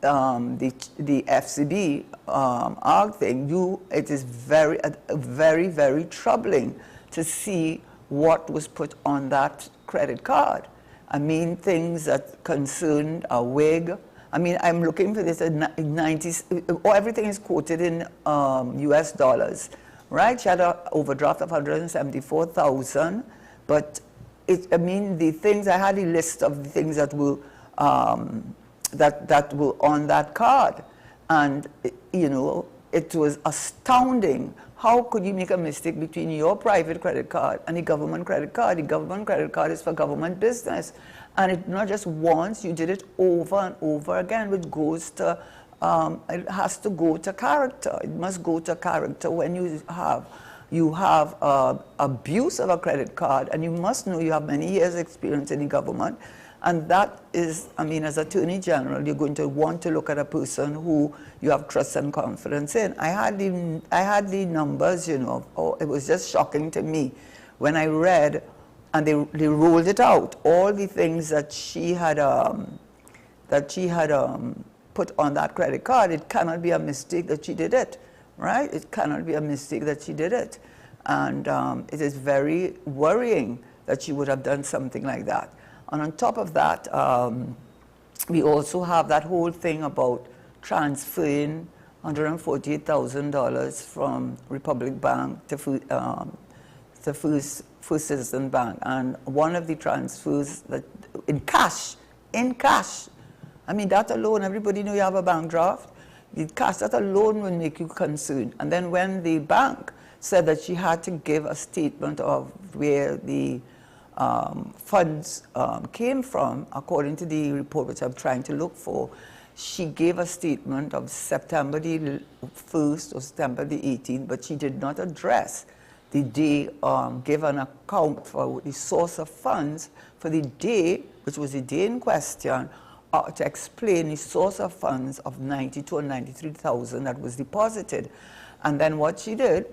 D: the FCB ARG thing, it is very, very troubling to see what was put on that credit card. I mean, things that concerned a wig. I mean, I'm looking for this at 90s. Everything is quoted in US dollars, right? She had an overdraft of $174,000, but I mean, the things, I had a list of the things that were that were on that card, and you know, it was astounding. How could you make a mistake between your private credit card and the government credit card? The government credit card is for government business, and it not just once, you did it over and over again, which goes to, it has to go to character. It must go to character when you have abuse of a credit card, and you must know you have many years experience in the government. And that is, I mean, as Attorney General, you're going to want to look at a person who you have trust and confidence in. I had the numbers, you know. Oh, it was just shocking to me when I read, and they rolled it out, all the things that she had put on that credit card. It cannot be a mistake that she did it, right? It cannot be a mistake that she did it. And it is very worrying that she would have done something like that. And on top of that, we also have that whole thing about transferring $148,000 from Republic Bank to First Citizen Bank. And one of the transfers that in cash, I mean, that alone, everybody know you have a bank draft. The cash, that alone will make you concerned. And then when the bank said that she had to give a statement of where the funds came from, according to the report which I'm trying to look for, she gave a statement of September the 1st or September the 18th, but she did not address the day, give an account for the source of funds for the day, which was the day in question, to explain the source of funds of $92,000 or $93,000 that was deposited. And then what she did,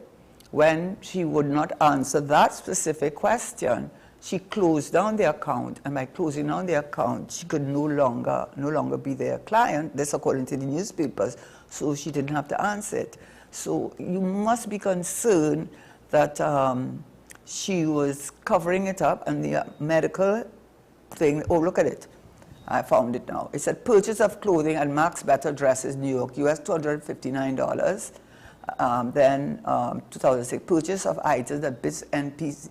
D: when she would not answer that specific question, she closed down the account, and by closing down the account, she could no longer be their client. This according to the newspapers, so she didn't have to answer it. So you must be concerned that she was covering it up, and the medical thing. Oh, look at it! I found it now. It said purchase of clothing at Max Better Dresses, New York, US $259. Then 2006, purchase of items at Bits and Pieces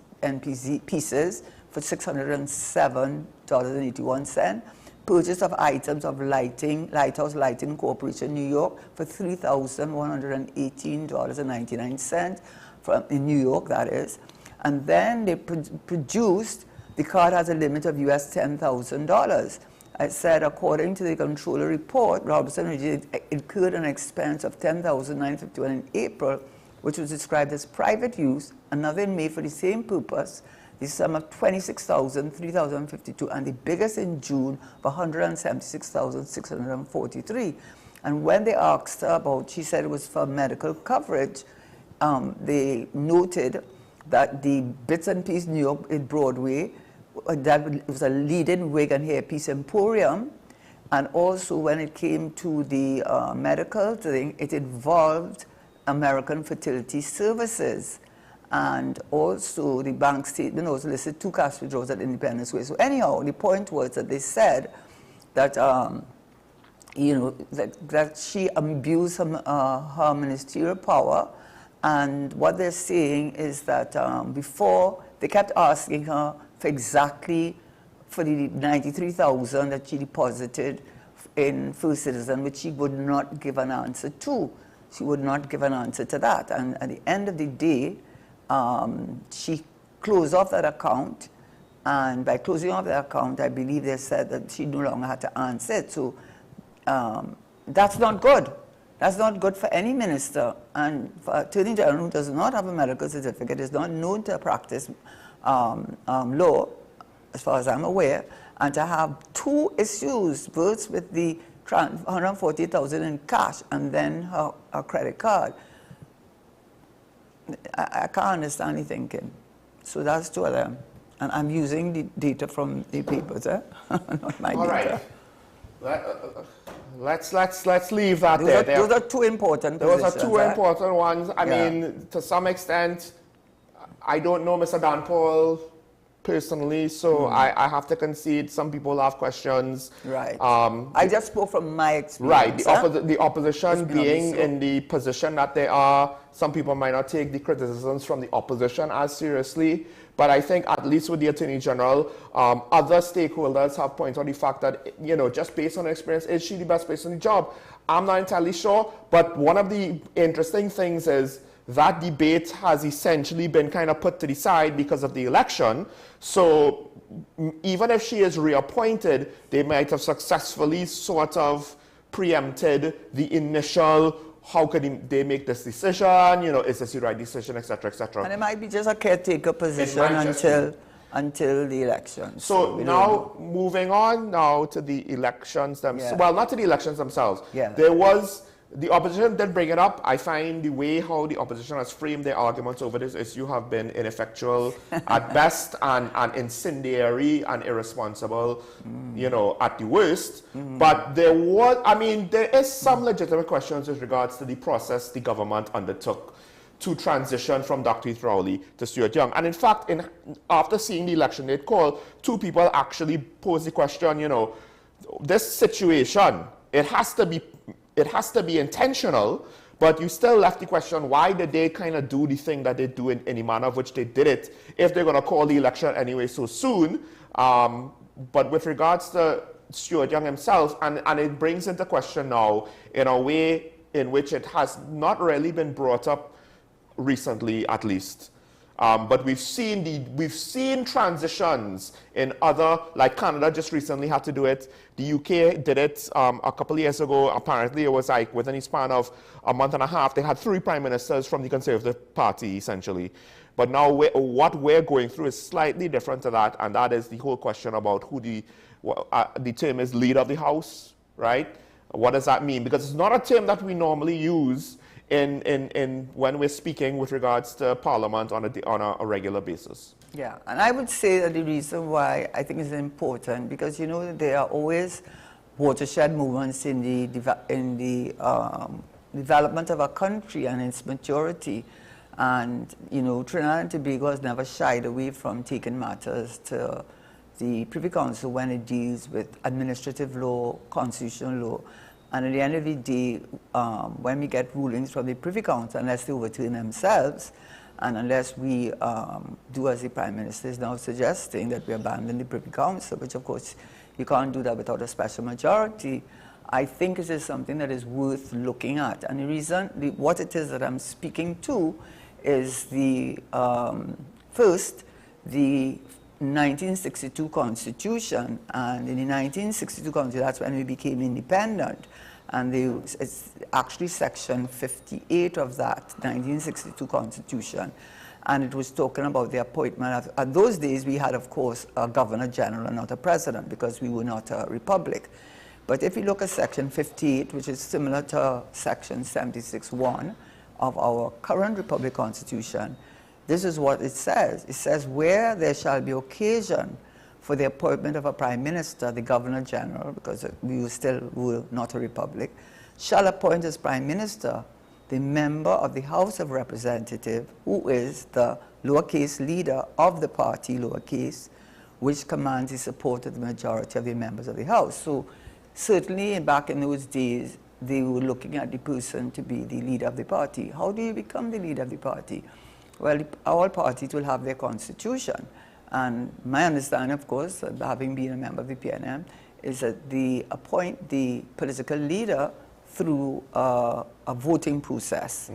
D: for $607.81. Purchase of items of Lighthouse Lighting Corporation, New York, for $3,118.99 in New York, that is. And then they produced, the card has a limit of US $10,000. I said, according to the controller report, Robertson incurred an expense of $10,951 in April, which was described as private use, another in May for the same purpose, the sum of $26,000, $3,052, and the biggest in June of $176,643. And when they asked her about, she said it was for medical coverage, they noted that the Bits and Pieces New York in Broadway, that was a leading wig and hairpiece emporium, and also when it came to the medical thing, it involved American Fertility Services, and also the bank statement also listed 2 cash withdrawals at Independence Way. So anyhow, the point was that they said that you know, that she abused her ministerial power, and what they're saying is that before they kept asking her for exactly for the $93,000 that she deposited in First Citizen, which she would not give an answer to. She would not give an answer to that. And at the end of the day, she closed off that account, And by closing off the account, I believe they said that she no longer had to answer it. So that's not good. That's not good for any minister. And for Attorney General who does not have a medical certificate, is not known to practice law, as far as I'm aware, and to have two issues, first with the 140,000 in cash and then her credit card. I can't understand the thinking. So that's two of them. And I'm using the data from the papers, not my data.
J: All right. Let's leave that there.
D: Those are two important positions.
J: Those are two important ones. I mean, to some extent, I don't know Mr. Dan Paul personally, so I have to concede some people have questions.
D: Right. I just spoke from my experience.
J: Right. The opposition being in the position that they are, some people might not take the criticisms from the opposition as seriously. But I think at least with the Attorney General, other stakeholders have pointed out the fact that, you know, just based on her experience, is she the best person in the job? I'm not entirely sure. But one of the interesting things is that debate has essentially been kind of put to the side because of the election. So even if she is reappointed, they might have successfully sort of preempted the initial, how could they make this decision, you know, is this the right decision, etc., etc.
D: And it might be just a caretaker position until the election.
J: So now, moving on now to the elections themselves. Well, not to the elections themselves. There was, the opposition did bring it up. I find the way how the opposition has framed their arguments over this issue have been ineffectual at best and incendiary and irresponsible, you know, at the worst. But there was, I mean, there is some legitimate questions with regards to the process the government undertook to transition from Dr. Heath Rowley to Stuart Young. And in fact, after seeing the election date call, two people actually posed the question, you know, this situation, it has to be intentional, but you still left the question, why did they kind of do the thing that they do in any manner of which they did it, if they're going to call the election anyway so soon? But with regards to Stuart Young himself, and it brings into question now, in a way in which it has not really been brought up recently, at least. But we've seen transitions in other, like Canada just recently had to do it. The UK did it a couple of years ago. Apparently it was like within a span of a month and a half, they had 3 prime ministers from the Conservative Party, essentially. But now what we're going through is slightly different to that, and that is the whole question about who the term is leader of the House, right? What does that mean? Because it's not a term that we normally use in when we're speaking with regards to Parliament on a regular basis.
D: Yeah, and I would say that the reason why I think it's important, because, you know, there are always watershed movements in the development of a country and its maturity. And, you know, Trinidad and Tobago has never shied away from taking matters to the Privy Council when it deals with administrative law, constitutional law. And at the end of the day, when we get rulings from the Privy Council, unless they overturn themselves, and unless we do as the Prime Minister is now suggesting, that we abandon the Privy Council, which of course you can't do that without a special majority, I think it is something that is worth looking at. And the reason, what it is that I'm speaking to is the, first, the 1962 Constitution, and in the 1962 Constitution, that's when we became independent, and it's actually section 58 of that 1962 Constitution, and it was talking about the appointment of, at those days we had, of course, a Governor General and not a President, because we were not a republic. But if you look at section 58, which is similar to section 76(1) of our current Republic Constitution, this is what it says. It says, where there shall be occasion for the appointment of a Prime Minister, the Governor General, because we were not a republic, shall appoint as Prime Minister the member of the House of Representatives, who is the lowercase leader of the party, lowercase, which commands the support of the majority of the members of the House. So certainly back in those days, they were looking at the person to be the leader of the party. How do you become the leader of the party? Well, all parties will have their constitution. And my understanding, of course, having been a member of the PNM, is that they appoint the political leader through a voting process.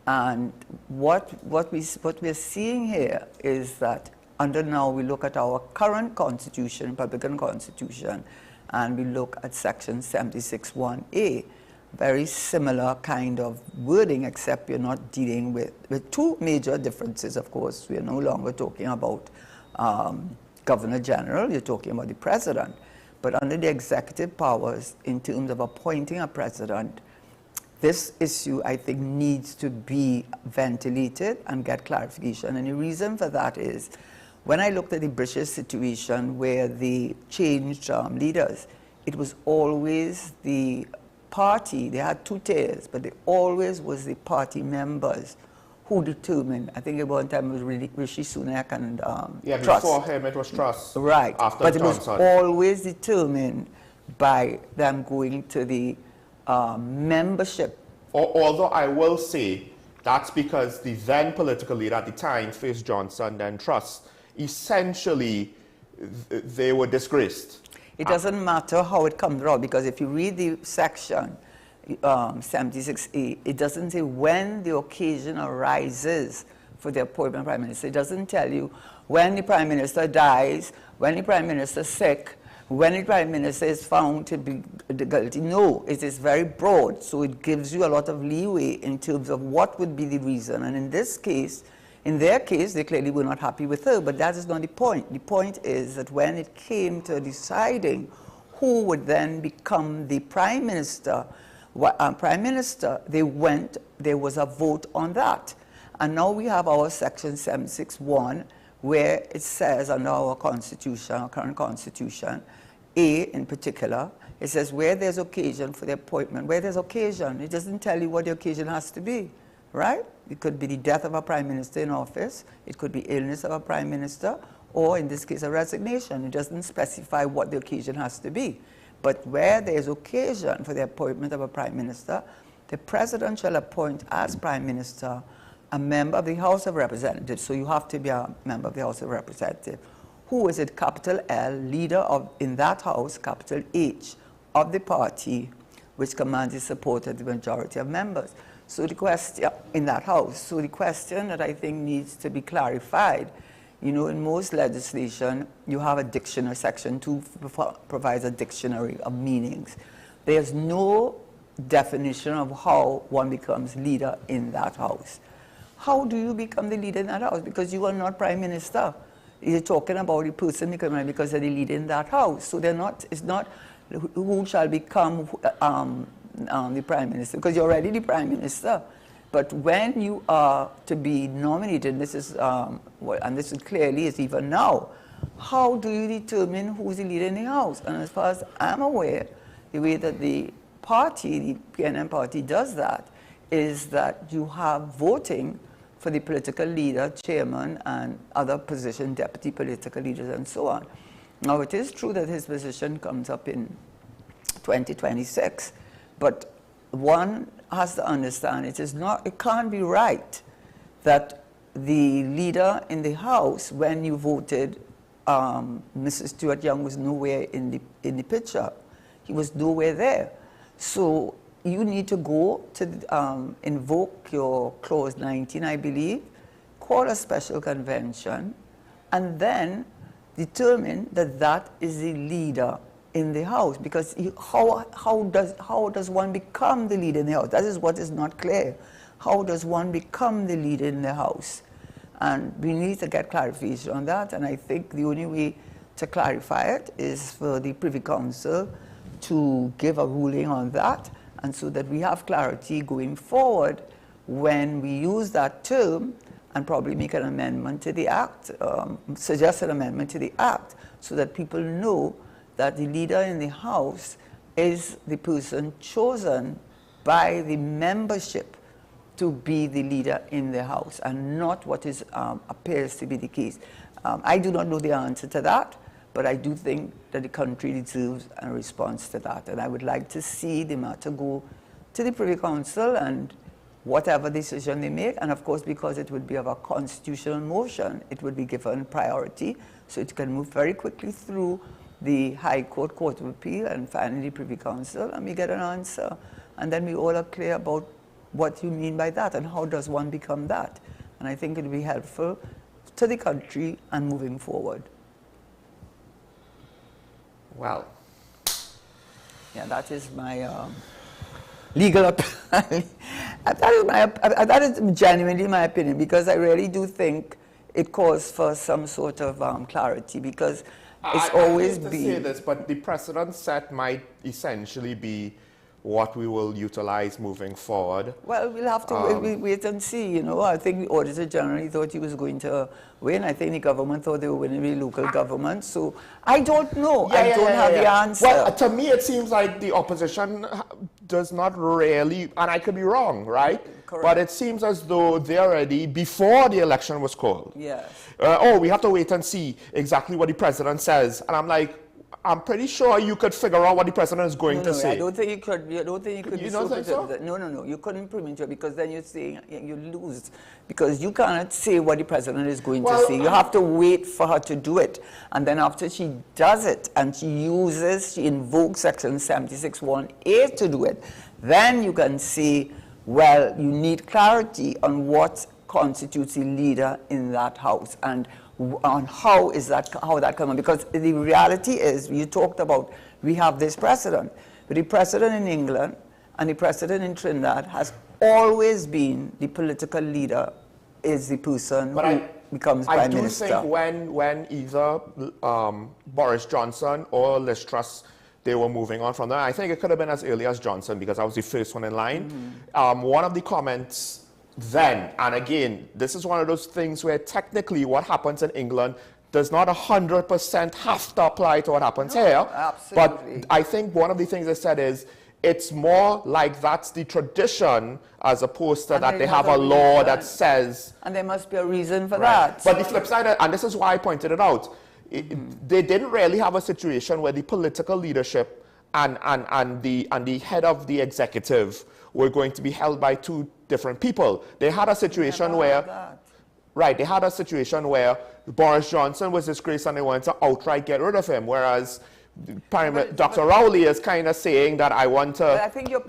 D: And what we're seeing here is that under now we look at our current constitution, Republican Constitution, and we look at section 76(1)(a), very similar kind of wording, except we're not dealing with two major differences, of course. We are no longer talking about Governor General, you're talking about the President. But under the executive powers, in terms of appointing a President, this issue, I think, needs to be ventilated and get clarification. And the reason for that is, when I looked at the British situation where they changed leaders, it was always the party, they had two tiers, but it always was the party members who determined. I think at one time it was Rishi Sunak and Truss.
J: Before him it was Truss.
D: Right,
J: After
D: but it was
J: Johnson.
D: always determined by them going to the membership.
J: Although I will say that's because the then political leader at the time, first Johnson, then Truss, essentially they were disgraced.
D: It doesn't matter how it comes out, because if you read the section 76A, it doesn't say when the occasion arises for the appointment of Prime Minister. It doesn't tell you when the Prime Minister dies, when the Prime Minister is sick, when the Prime Minister is found to be guilty. No, it is very broad, so it gives you a lot of leeway in terms of what would be the reason. And in this case, in their case, they clearly were not happy with her, but that is not the point. The point is that when it came to deciding who would then become the Prime Minister, there was a vote on that. And now we have our section 761, where it says under our constitution, our current constitution, A in particular, it says where there's occasion for the appointment, where there's occasion, it doesn't tell you what the occasion has to be, right? It could be the death of a Prime Minister in office, it could be illness of a Prime Minister, or in this case a resignation. It doesn't specify what the occasion has to be. But where there is occasion for the appointment of a Prime Minister, the President shall appoint as Prime Minister a member of the House of Representatives. So you have to be a member of the House of Representatives. Who is it? Capital L, leader of, in that House, capital H, of the party which commands the support of the majority of members. So the question, in that House, so the question that I think needs to be clarified, you know, in most legislation, you have a dictionary. Section 2 provides a dictionary of meanings. There's no definition of how one becomes leader in that House. How do you become the leader in that House? Because you are not Prime Minister. You're talking about the person becoming because they're the leader in that House. So they're not, it's not who shall become the Prime Minister, because you're already the Prime Minister. But when you are to be nominated, and this is clearly is even now, how do you determine who's the leader in the House? And as far as I'm aware, the way that the party, the PNM party, does that is that you have voting for the political leader, chairman, and other position, deputy political leaders, and so on. Now, it is true that his position comes up in 2026, but one has to understand it can't be right that the leader in the House, when you voted, Mrs. Stuart Young was nowhere in the picture. He was nowhere there. So you need to go to invoke your clause 19, I believe, call a special convention, and then determine that that is the leader in the House. Because how does one become the leader in the House? That is what is not clear. How does one become the leader in the House? And we need to get clarification on that, and I think the only way to clarify it is for the Privy Council to give a ruling on that, and so that we have clarity going forward when we use that term, and probably make an amendment to the Act, suggest an amendment to the Act, so that people know that the leader in the House is the person chosen by the membership to be the leader in the House, and not what appears to be the case. I do not know the answer to that, but I do think that the country deserves a response to that, and I would like to see the matter go to the Privy Council and whatever decision they make, and of course, because it would be of a constitutional motion, it would be given priority, so it can move very quickly through the High Court, Court of Appeal, and finally Privy Council, and we get an answer, and then we all are clear about what you mean by that, and how does one become that. And I think it would be helpful to the country and moving forward?
J: Well,
D: yeah, that is my legal opinion. That is genuinely my opinion, because I really do think it calls for some sort of clarity, because it's always
J: I hate to
D: been.
J: say this, but the precedent set might essentially be what we will utilize moving forward.
D: Well, we'll have to wait and see, you know. I think the Auditor General thought he was going to win. I think the government thought they were winning the local government. So I don't know. I don't have the answer.
J: Well, to me, it seems like the opposition does not really, and I could be wrong, right?
D: Correct.
J: But it seems as though they're ready before the election was called.
D: Yes.
J: We have to wait and see exactly what the president says. And I'm like, I'm pretty sure you could figure out what the president is going to say.
D: I don't think you could. I don't think you could.
J: You don't think so?
D: No. You couldn't premature, because then you're saying you lose, because you cannot say what the president is going to say. You have to wait for her to do it, and then after she does it and she invokes Section 76(1)(a) to do it, then you can say, well, you need clarity on what constitutes a leader in that house, and on how that comes on. Because the reality is, you talked about, we have this precedent, but the precedent in England and the precedent in Trinidad has always been the political leader is the person who becomes prime minister.
J: I do think when either Boris Johnson or Liz Truss, they were moving on from there. I think it could have been as early as Johnson, because I was the first one in line. One of the comments then, and again, this is one of those things where technically what happens in England does not 100% have to apply to what happens here.
D: Absolutely.
J: But I think one of the things they said is, it's more like that's the tradition, as opposed to that they have a law that says.
D: And there must be a reason for that.
J: But the flip side, and this is why I pointed it out, they didn't really have a situation where the political leadership and the head of the executive were going to be held by two different people. They had a situation where, they had a situation where Boris Johnson was disgraced and they wanted to outright get rid of him, whereas Dr. Rowley is kind of saying that I want to.
D: But I think you're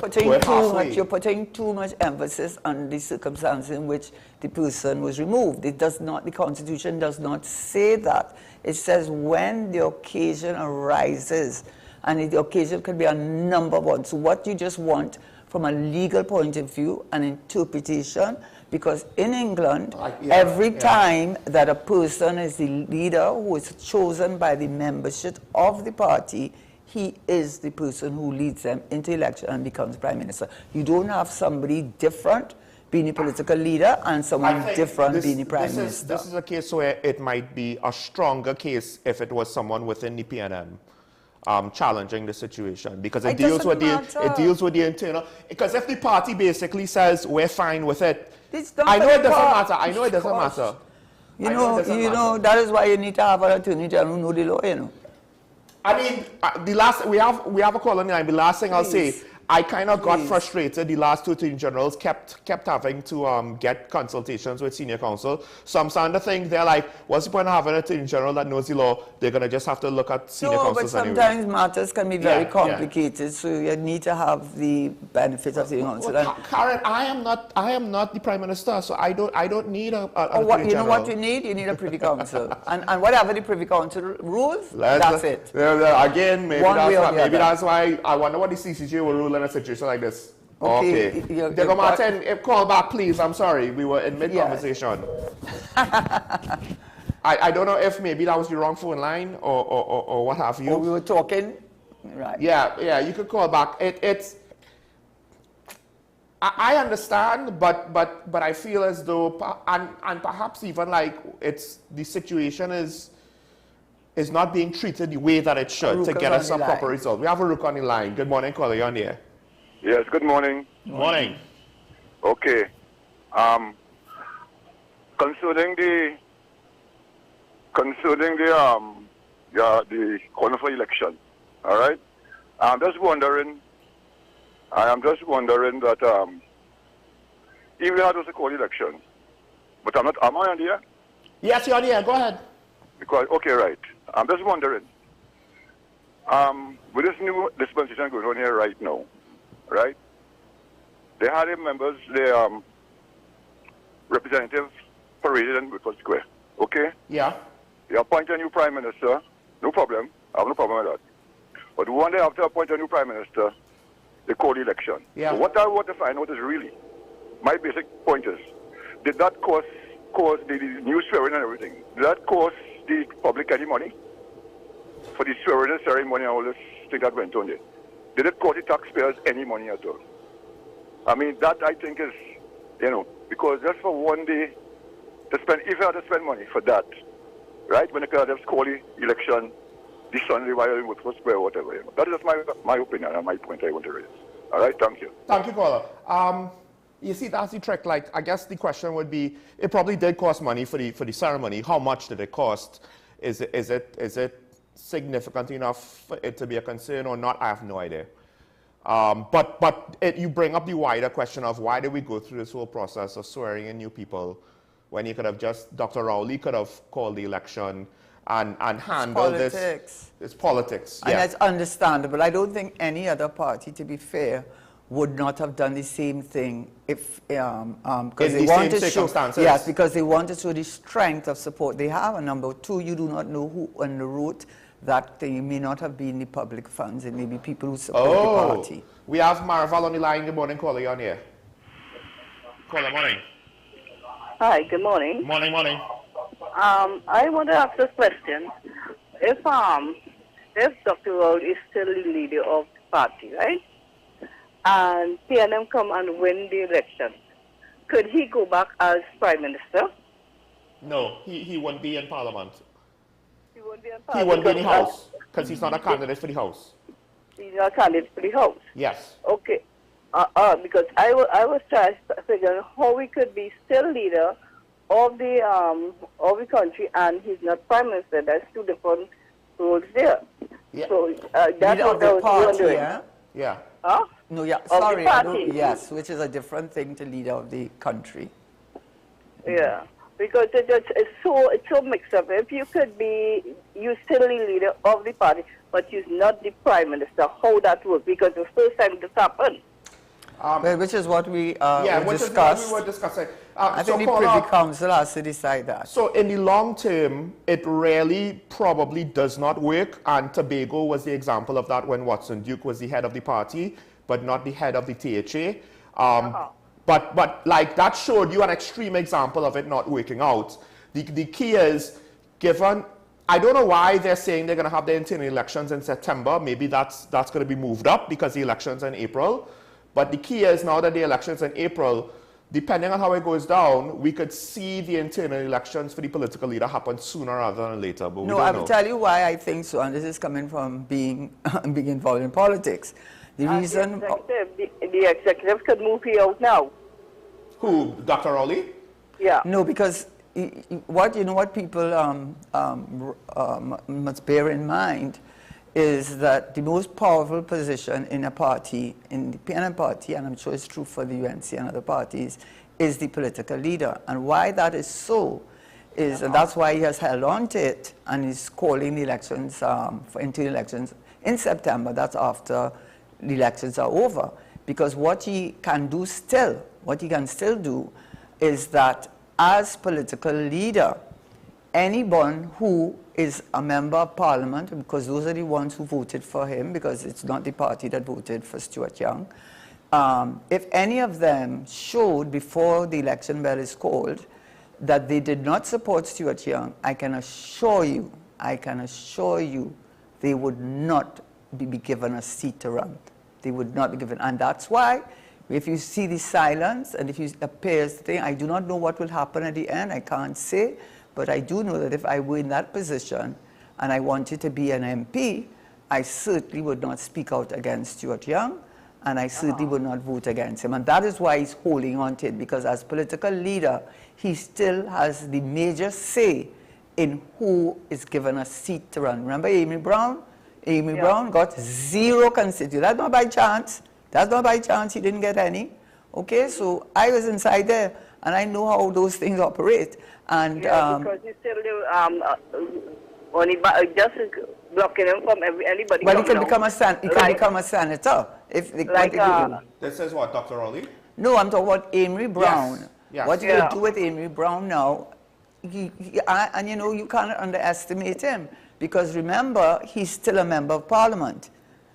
D: putting too much emphasis on the circumstance in which the person was removed. It does not. The Constitution does not say that. It says when the occasion arises, and the occasion can be a number one. So what you just want from a legal point of view, an interpretation, because in England, every time that a person is the leader who is chosen by the membership of the party, he is the person who leads them into election and becomes prime minister. You don't have somebody different being a political leader and someone different being the prime minister.
J: This is a case where it might be a stronger case if it was someone within the PNM. Challenging the situation, because it deals with the internal. Because if the party basically says we're fine with it, I know it doesn't matter. I know it doesn't matter.
D: You know that is why you need to have an attorney general who know the law. You know.
J: I mean, we have a call on the line. The last thing I'll say, I kind of got frustrated. The last two attorney generals kept having to get consultations with senior counsel. So I'm starting to think they're like, what's the point of having an attorney general that knows the law? They're going to just have to look at senior counsels anyway.
D: No, but sometimes matters can be very complicated, so you need to have the benefit of senior counsel.
J: Karen, I am not the prime minister, so I don't need an attorney general.
D: You know what you need? You need a privy council, and whatever the privy council rules, that's it.
J: Again, maybe that's why I wonder what the CCJ will rule in a situation like this. Okay. Diego Martin, call back, please. I'm sorry. We were in mid-conversation. I don't know if maybe that was the wrong phone line or what have you.
D: Or we were talking. Right.
J: Yeah, you could call back. I understand, but I feel as though, and perhaps even like the situation is not being treated the way that it should to get us some proper result. We have a Rook on the line. Good morning, caller. You're on the air.
E: Yes, good morning.
J: Morning.
E: Okay. Concerning the calling for election, all right? I am just wondering that even though it was a call election, but am I on the air?
J: Yes, you're on the air. Go ahead.
E: Because right. I'm just wondering, with this new dispensation going on here right now, right? They had their members, their representatives paraded in Woodford Square, Okay?
J: Yeah.
E: You appoint a new prime minister, no problem. I have no problem with that. But one day after appoint a new prime minister, they call the election.
J: Yeah.
E: So what I want to find out is really, my basic point is, did that cause the new swearing and everything? Did that cost the public any money? For the swearing ceremony and all this thing that went on there? Did it cost the taxpayers any money at all? I mean, that I think is, because just for one day, if you had to spend money for that, right, when you could have just called the election, the Sunday while you vote for square or whatever. That is my opinion and my point I want to raise. All right, thank you.
J: Thank you, caller. You see, that's the trick. Like, I guess the question would be, it probably did cost money for the ceremony. How much did it cost? Is it significant enough for it to be a concern or not? I have no idea. But you bring up the wider question of why did we go through this whole process of swearing in new people when you could have just, Dr. Rowley could have called the election and handled this. It's politics.
D: And that's understandable. I don't think any other party, to be fair, would not have done the same thing if because they want to show, yes, because they want to show the strength of support they have. And number two, you do not know who underwrote that thing. It may not have been the public funds. It may be people who support the party.
J: We have Marval on the line. Good morning, caller. You're on here. Caller, morning.
B: Hi, good morning.
J: Morning, morning.
B: I want to ask this question. If Dr. Rowley is still the leader of the party, right? And PNM come and win the election, could he go back as Prime Minister?
J: No, he won't be in Parliament.
B: He won't be in
J: He won't be in the House because he's not a candidate for the House.
B: He's not a candidate for the House?
J: Yes.
B: Okay. Because I was trying to figure out how we could be still leader of the country and he's not Prime Minister. That's two different roles there.
J: Yeah.
B: So that's what I was wondering.
J: Yeah.
B: Huh?
D: No, yeah,
B: Of
D: sorry,
B: the
D: I
B: party.
D: don't, yes, which is a different thing to leader of the country.
B: Yeah, because it's so mixed up. If you could be, you still the leader of the party, but you're not the Prime Minister, how that works? Because the first time this happened.
D: Well, which is what we
J: which
D: discussed.
J: is what we were discussing.
D: I think the Privy Council has to decide that.
J: So in the long term, it really probably does not work. And Tobago was the example of that when Watson Duke was the head of the party, but not the head of the THA. But like that showed you an extreme example of it not working out. The key is, given, I don't know why they're saying they're going to have their internal elections in September. Maybe that's going to be moved up because the election's in April. But the key is now that the election's in April, depending on how it goes down, we could see the internal elections for the political leader happen sooner rather than later. But
D: No, I will tell you why I think so, and this is coming from being involved in politics. The reason...
B: The executive could move here out now.
J: Who? Dr. Rowley?
B: Yeah.
D: No, because what people must bear in mind is that the most powerful position in a party, in the PNM party, and I'm sure it's true for the UNC and other parties, is the political leader. And why that is so is, and that's why he has held on to it and is calling the elections, for internal elections in September. That's after the elections are over. Because what he can do still, what he can still do is that as political leader, anyone who is a member of parliament, because those are the ones who voted for him, because it's not the party that voted for Stuart Young, if any of them showed before the election bell is called that they did not support Stuart Young, I can assure you, they would not be given a seat to run. They would not be given, and that's why if you see the silence and if you appears the thing, I do not know what will happen at the end, I can't say, but I do know that if I were in that position and I wanted to be an MP, I certainly would not speak out against Stuart Young, and I certainly would not vote against him. And that is why he's holding on to it, because as political leader, he still has the major say in who is given a seat to run. Remember Amy Brown? Amy Brown got 0 constituents. That's not by chance. That's not by chance he didn't get any. Okay, so I was inside there, and I know how those things operate. And
B: because he's still only just blocking him from anybody.
D: Well, he can become a senator if they
J: This is what, Dr. Rowley?
D: No, I'm talking about Amy Brown.
J: Yes.
D: What you do with Amy Brown now, and you know, you can't underestimate him, because remember, he's still a member of parliament.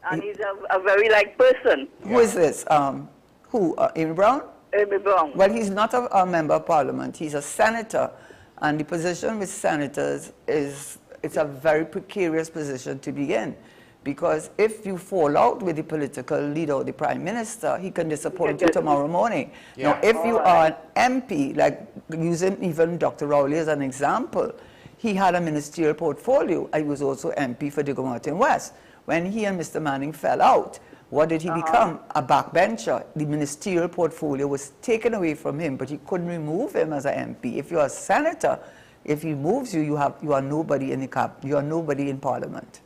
B: And he's a very like person.
D: Who is this? Amy Brown?
B: Amy Brown.
D: Well, he's not a member of parliament. He's a senator. And the position with senators it's a very precarious position to be in. Because if you fall out with the political leader or the prime minister, he can disappoint you tomorrow morning.
J: Yeah.
D: Now, if you are an MP, like using even Dr. Rowley as an example, he had a ministerial portfolio. I was also MP for Digicel West. When he and Mr. Manning fell out, what did he become? A backbencher. The ministerial portfolio was taken away from him, but he couldn't remove him as an MP. If you're a senator, if he moves you, you are nobody in you are nobody in parliament.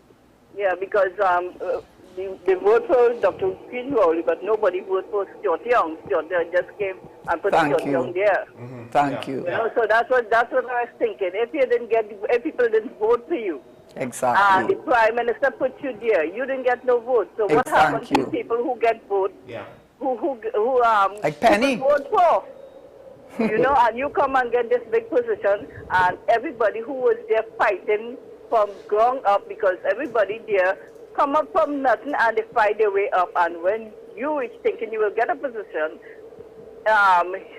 B: Yeah, because they vote for Dr. Greenwald, but nobody voted for Stuart Young. Stuart Young just came and put Stuart Young there.
D: Thank you.
B: You know, so that's what I was thinking. If people didn't vote for you,
D: exactly,
B: the prime minister put you there, you didn't get no vote. So what happens to people who get vote?
J: Yeah.
B: Who
D: like Penny
B: vote for? You know, and you come and get this big position, and everybody who was there fighting from ground up, because everybody there come up from nothing and they fight their way up. And when you is thinking you will get a position,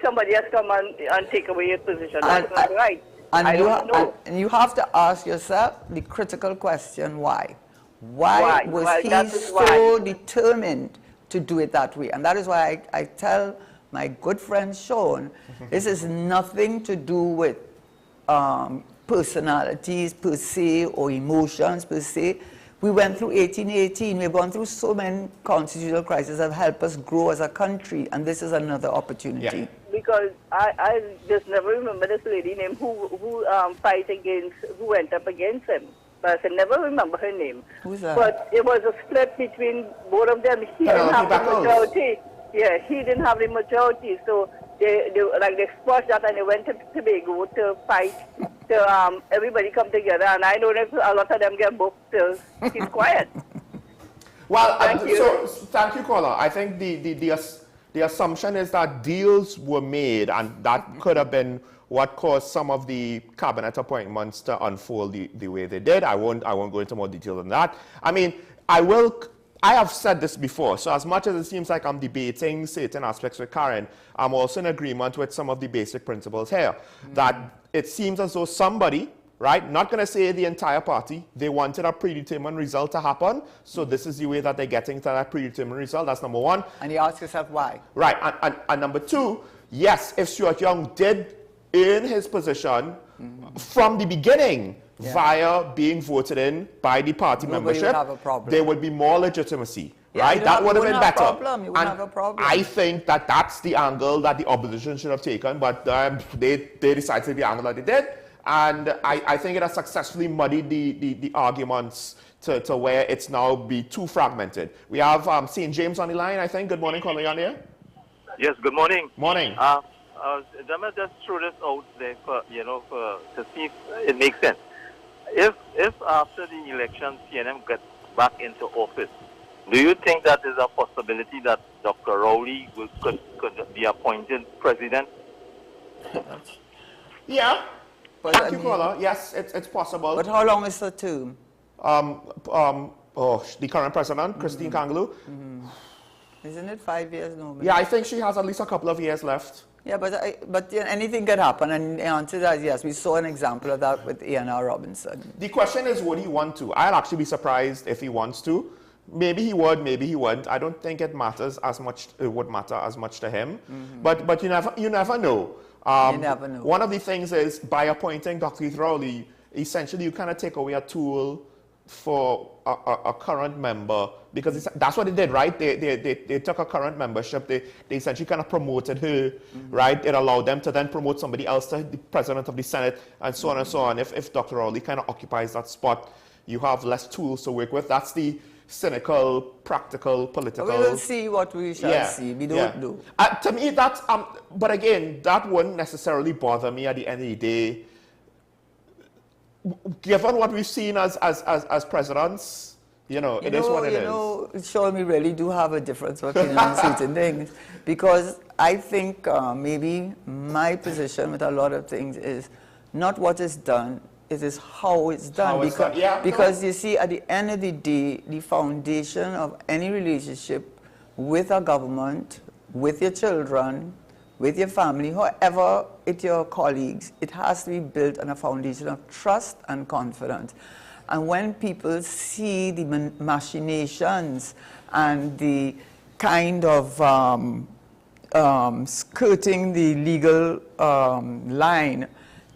B: somebody else come and take away your position. That's not right.
D: And you have to ask yourself the critical question: why? Why was he so determined to do it that way? And that is why I tell my good friend Sean, this is nothing to do with personalities per se or emotions per se. We went through 1818. We've gone through so many constitutional crises that have helped us grow as a country, and this is another opportunity.
B: Yeah. Because I just never remember this lady name who went up against him. But I can never remember her name.
D: Who's that?
B: But it was a split between both of them. He didn't have the majority. Yeah, he didn't have the majority, so they squashed that and they went to Tobago to fight. So everybody come together, and I don't know if a lot of them get booked, so keep quiet.
J: Well, thank you, caller. I think the assumption is that deals were made, and that could have been what caused some of the cabinet appointments to unfold the way they did. I won't go into more detail than that. I mean, I have said this before, so as much as it seems like I'm debating certain aspects with Karen, I'm also in agreement with some of the basic principles here. That it seems as though somebody, right, not going to say the entire party, they wanted a predetermined result to happen, so this is the way that they're getting to that predetermined result. That's number one.
D: And you ask yourself why.
J: Right, and number two, yes, if Stuart Young did earn his position from the beginning, via being voted in by the party membership, there would be more legitimacy, right? That would have been better. I think that that's the angle that the opposition should have taken, but they decided to the angle that they did, and I think it has successfully muddied the arguments to where it's now be too fragmented. We have St. James on the line, I think. Good morning, calling on here.
F: Yes, good morning.
J: Morning.
F: Let me just throw this out there to see if it makes sense. If after the election PNM gets back into office, do you think that there's a possibility that Dr. Rowley could be appointed president?
J: Yeah. Thank you, caller. Yes, it's possible.
D: But how long is the term?
J: The current president, Christine Kangaloo.
D: Isn't it 5 years normally?
J: Yeah, I think she has at least a couple of years left.
D: Yeah, but anything can happen, and the answer to that is yes. We saw an example of that with Ian.R. Robinson.
J: The question is, would he want to? I'd actually be surprised if he wants to. Maybe he would, maybe he wouldn't. I don't think it matters as much. It would matter as much to him. But you never know.
D: You never know.
J: One of the things is, by appointing Dr. Rowley, essentially you kind of take away a tool for a current member, because that's what they did, right? They took a current membership, they essentially kind of promoted her, right? It allowed them to then promote somebody else to the president of the Senate, and so on and so on. If Dr. Rowley kind of occupies that spot, you have less tools to work with. That's the cynical, practical, political.
D: We will see what we shall see. We don't know.
J: To me, that's, but again, that wouldn't necessarily bother me at the end of the day. Given what we've seen as presidents, it is what it is.
D: Sean, we really do have a difference of opinion on certain things, because I think maybe my position with a lot of things is not what is done, it is how it's done.
J: How it's done. Yeah,
D: because you see, at the end of the day, the foundation of any relationship with a government, with your children, with your family, whoever it's your colleagues, it has to be built on a foundation of trust and confidence. And when people see the machinations and the kind of skirting the legal line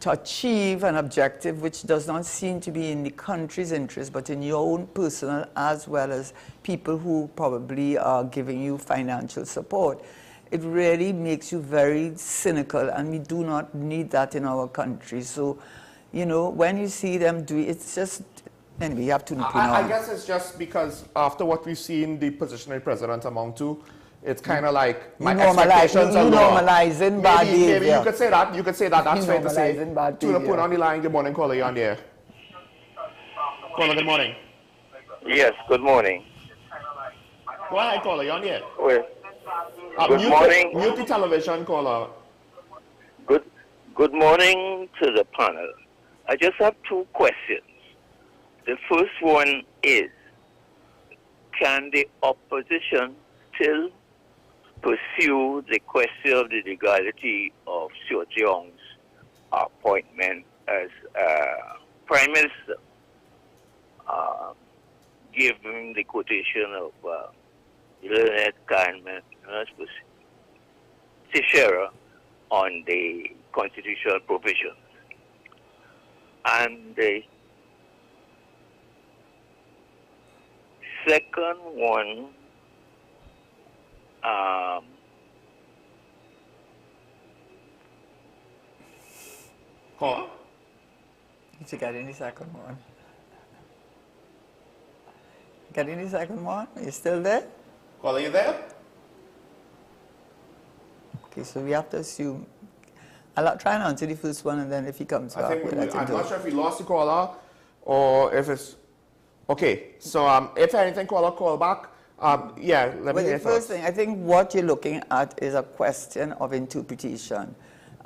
D: to achieve an objective which does not seem to be in the country's interest, but in your own personal, as well as people who probably are giving you financial support, it really makes you very cynical, and we do not need that in our country. So, you know, when you see them do it, it's just, anyway, you have to
J: I guess it's just because after what we've seen the position of the president amount to, it's kind of like my expectations are lower.
D: Normalizing bad behavior.
J: Maybe you could say that. You could say that. That's fair to say. To the point on the line. Good morning, caller. You on the air? Caller, good morning.
G: Yes, good morning.
J: Go ahead, caller. You on the air?
G: Well, good morning.
J: Mute the television, caller.
G: Good morning to the panel. I just have two questions. The first one is, can the opposition still pursue the question of the legality of Seo Jeong's appointment as Prime Minister, given the quotation of Leonard Kahneman Teixeira on the constitutional provisions? And the second one,
D: Did you get any second one? Get any second one? Are you still there?
J: Caller, you there?
D: Okay, so we have to assume. I'll try and answer the first one, and then if he comes back, we'll let him
J: I'm
D: do
J: not
D: it.
J: sure if we lost the caller or if it's okay. So if anything, caller, call back. Yeah, let me
D: Well,
J: hear
D: the first thing, I think what you're looking at is a question of interpretation.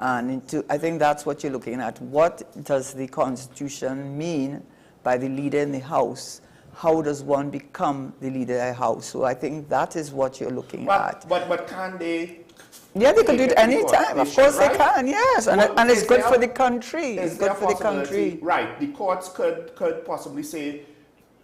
D: And I think that's what you're looking at. What does the Constitution mean by the leader in the House? How does one become the leader of the House? So I think that is what you're looking at.
J: But can they?
D: Yeah, they can do it any time. Of course
J: right?
D: they can, yes. And it's good for the country. It's
J: Is there
D: good for the
J: possibility-
D: country.
J: Right. The courts could possibly say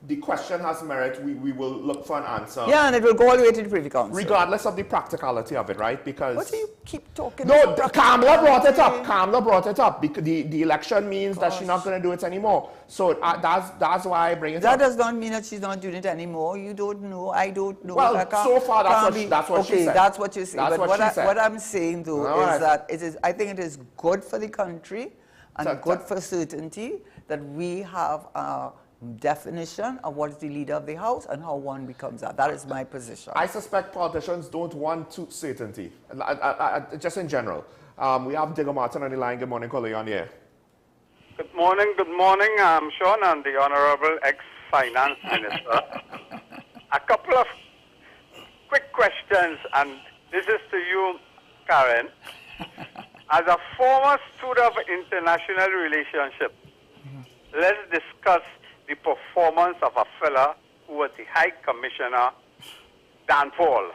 J: the question has merit. We will look for an answer.
D: Yeah, and it will go all the way to the Privy Council.
J: Regardless of the practicality of it, right? Because
D: what do you keep talking
J: No,
D: about?
J: Kamala brought it up. Kamala brought it up because the election means that she's not going to do it anymore. So that's why I bring it up.
D: That does not mean that she's not doing it anymore. You don't know. I don't know.
J: Well, so far that's what she
D: okay,
J: said.
D: that's what you say.
J: That's
D: But
J: what she said.
D: what I'm saying though
J: All
D: is
J: right.
D: that it is. I think it is good for the country and
J: So-
D: good for certainty that we have a definition of what is the leader of the House and how one becomes that. That is my position.
J: I suspect politicians don't want to certainty, just in general. We have Digger Martin on the line. Good morning, caller. You on the air?
H: Good morning, I'm Sean, and the Honorable ex-Finance Minister. A couple of quick questions, and this is to you, Karen. As a former student of international relationship, let's discuss the performance of a fella who was the High Commissioner, Dan Paul.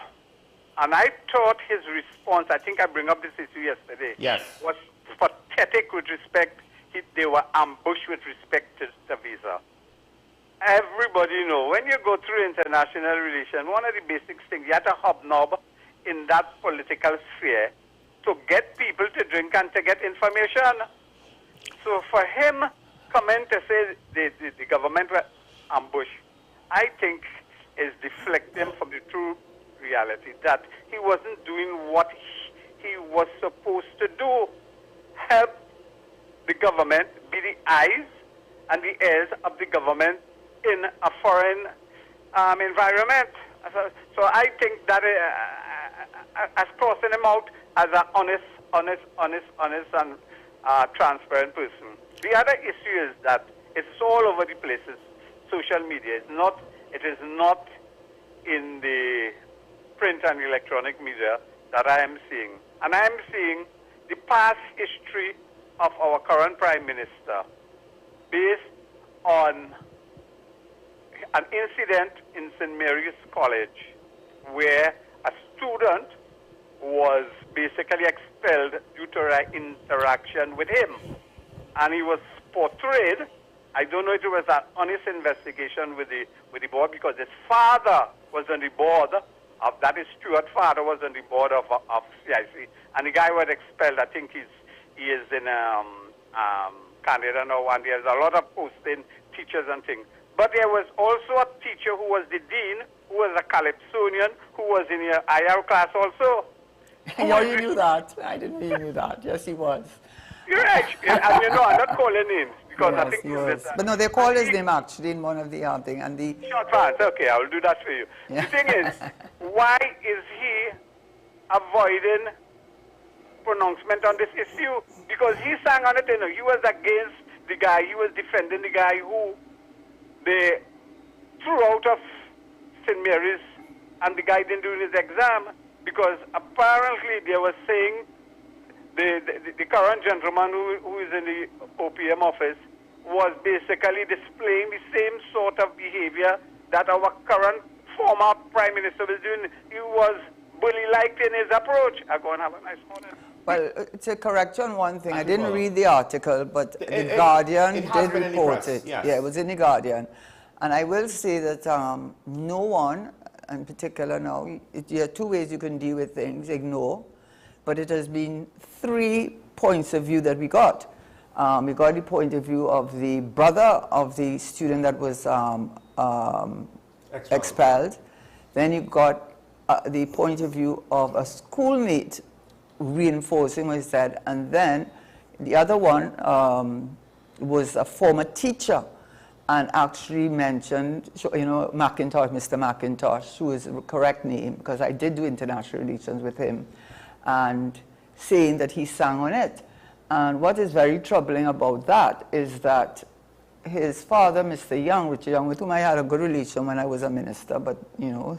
H: And I thought his response, I think I bring up this issue yesterday,
J: Yes.
H: was pathetic with respect. They were ambushed with respect to the visa. Everybody know when you go through international relations, one of the basic things, you have to hobnob in that political sphere to get people to drink and to get information. So for him coming to say the government were ambushed, I think is deflecting from the true reality that he wasn't doing what he was supposed to do. Help the government be the eyes and the ears of the government in a foreign environment. So I think that as crossing him out as an honest and transparent person. The other issue is that it's all over the places. Social media is not. It is not in the print and electronic media that I am seeing, and I am seeing the past history of our current Prime Minister based on an incident in St. Mary's College where a student was basically expelled due to an interaction with him. And he was portrayed, I don't know if it was an honest investigation with the board, because his father was on the board of, that is Stuart's father was on the board of CIC, and the guy was expelled. I think he is in Canada now, and there's a lot of posting teachers and things. But there was also a teacher who was the dean, who was a Calypsonian, who was in your IR class also.
D: Yeah, you knew that. I didn't know you knew that. Yes, he was.
H: You're right. And you know, I'm not calling names because
D: yes,
H: I think
D: he was. But no, they called his name actually in one of the thing, and the
H: short pants. Okay, I will do that for you.
D: Yeah.
H: The thing is, why is he avoiding pronouncement on this issue? Because he sang on it. You know, he was against the guy. He was defending the guy who they threw out of St. Mary's, and the guy didn't do his exam because apparently they were saying the current gentleman who is in the OPM office was basically displaying the same sort of behavior that our current former Prime Minister was doing. He was bully-like in his approach. I go and have a nice morning.
D: Well, to correct you on one thing, I didn't read the article, but the Guardian did report it.
J: Yes.
D: Yeah, it was in the Guardian. And I will say that no one, in particular now, there are two ways you can deal with things: ignore. But it has been 3 points of view that we got. We got the point of view of the brother of the student that was expelled. Then you got the point of view of a schoolmate reinforcing what he said. And then the other one was a former teacher and actually mentioned, you know, McIntosh, Mr. McIntosh, who is the correct name, because I did do international relations with him, and saying that he sang on it. And what is very troubling about that is that his father, Mr. Young, Richard Young, with whom I had a good relation when I was a minister, but you know,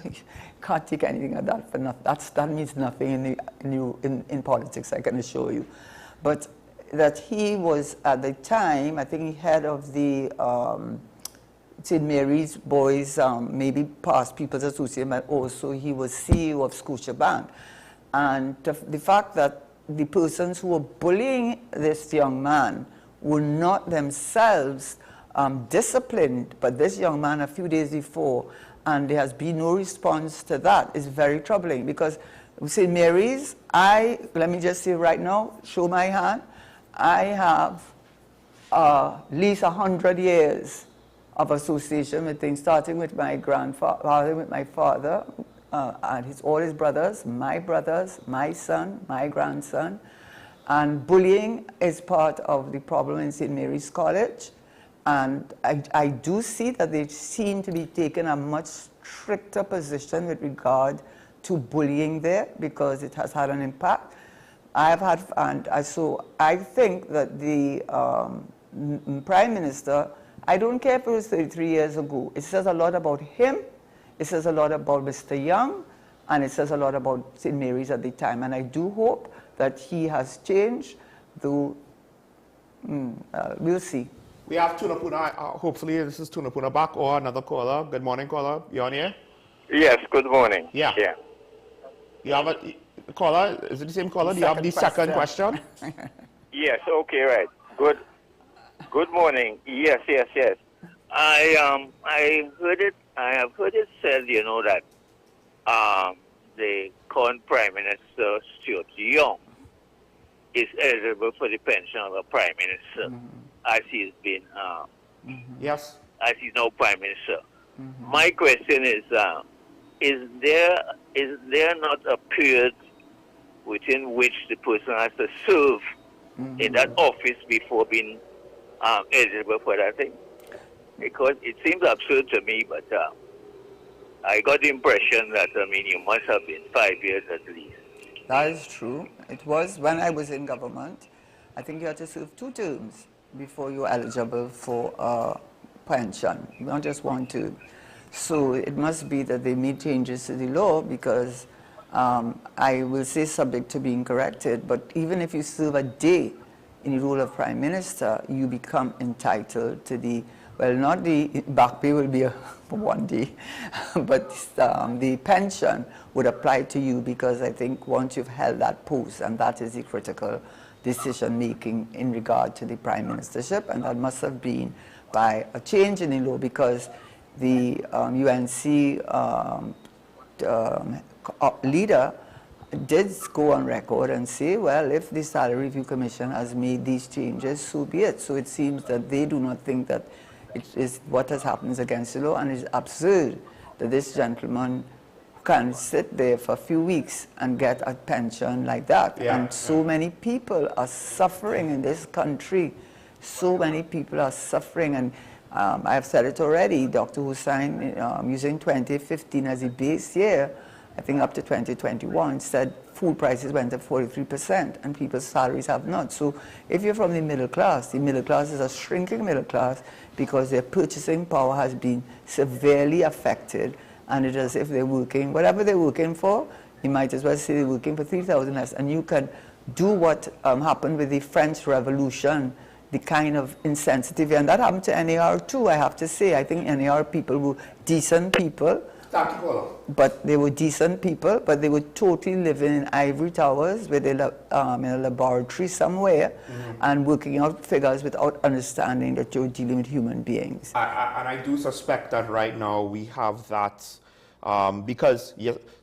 D: can't take anything of that for nothing. That means nothing in politics, I can assure you. But that he was at the time, I think, head of the St. Mary's Boys, maybe past People's Association, but also he was CEO of Scotiabank. And the fact that the persons who were bullying this young man were not themselves disciplined, but this young man a few days before, and there has been no response to that, is very troubling. Because St. Mary's, let me just say right now, show my hand, I have at least 100 years of association with things, starting with my grandfather, with my father, and all his brothers, my son, my grandson. And bullying is part of the problem in St. Mary's College. And I do see that they seem to be taking a much stricter position with regard to bullying there, because it has had an impact. So I think that the Prime Minister, I don't care if it was 33 years ago, it says a lot about him. It says a lot about Mr. Young, and it says a lot about St. Mary's at the time. And I do hope that he has changed, though we'll see.
J: We have Tunapuna, hopefully this is Tunapuna back, or another caller. Good morning, caller. You on here?
G: Yes, good morning.
J: Yeah. You have a caller, is it the same caller? Do you have the second question?
G: Yes, okay, right. Good morning. Yes. I heard it. I have heard it said, you know, that the current Prime Minister, Stuart Young, is eligible for the pension of a Prime Minister, as he's been,
J: yes,
G: as he's now Prime Minister. My question is there not a period within which the person has to serve in that office before being eligible for that thing? Because it seems absurd to me, but I got the impression that, you must have been 5 years at least.
D: That is true. It was when I was in government. I think you had to serve 2 terms before you were eligible for a pension, not just 1 term. So it must be that they made changes to the law, because I will say subject to being corrected, but even if you serve a day, in the role of Prime Minister, you become entitled to the, well, not the back pay will be for one day, but the pension would apply to you, because I think once you've held that post, and that is the critical decision making in regard to the Prime Ministership, and that must have been by a change in the law, because the UNC leader did go on record and say, well, if the Salary Review Commission has made these changes, so be it. So it seems that they do not think that it is what has happened is against the law, and it's absurd that this gentleman can sit there for a few weeks and get a pension like that.
J: Yeah.
D: And so many people are suffering in this country. So many people are suffering, and I've said it already. Dr. Hussain, using 2015 as a base year, I think up to 2021, said food prices went up 43%, and people's salaries have not. So if you're from the middle class is a shrinking middle class, because their purchasing power has been severely affected, and it is, if they're working, whatever they're working for, you might as well say they're working for 3,000 less, and you can do what happened with the French Revolution, the kind of insensitivity, and that happened to NAR too, I have to say. I think NAR people were decent people, but they were decent people, but they were totally living in ivory towers with in a laboratory somewhere, and working out figures without understanding that you're dealing with human beings.
J: And I do suspect that right now we have that, because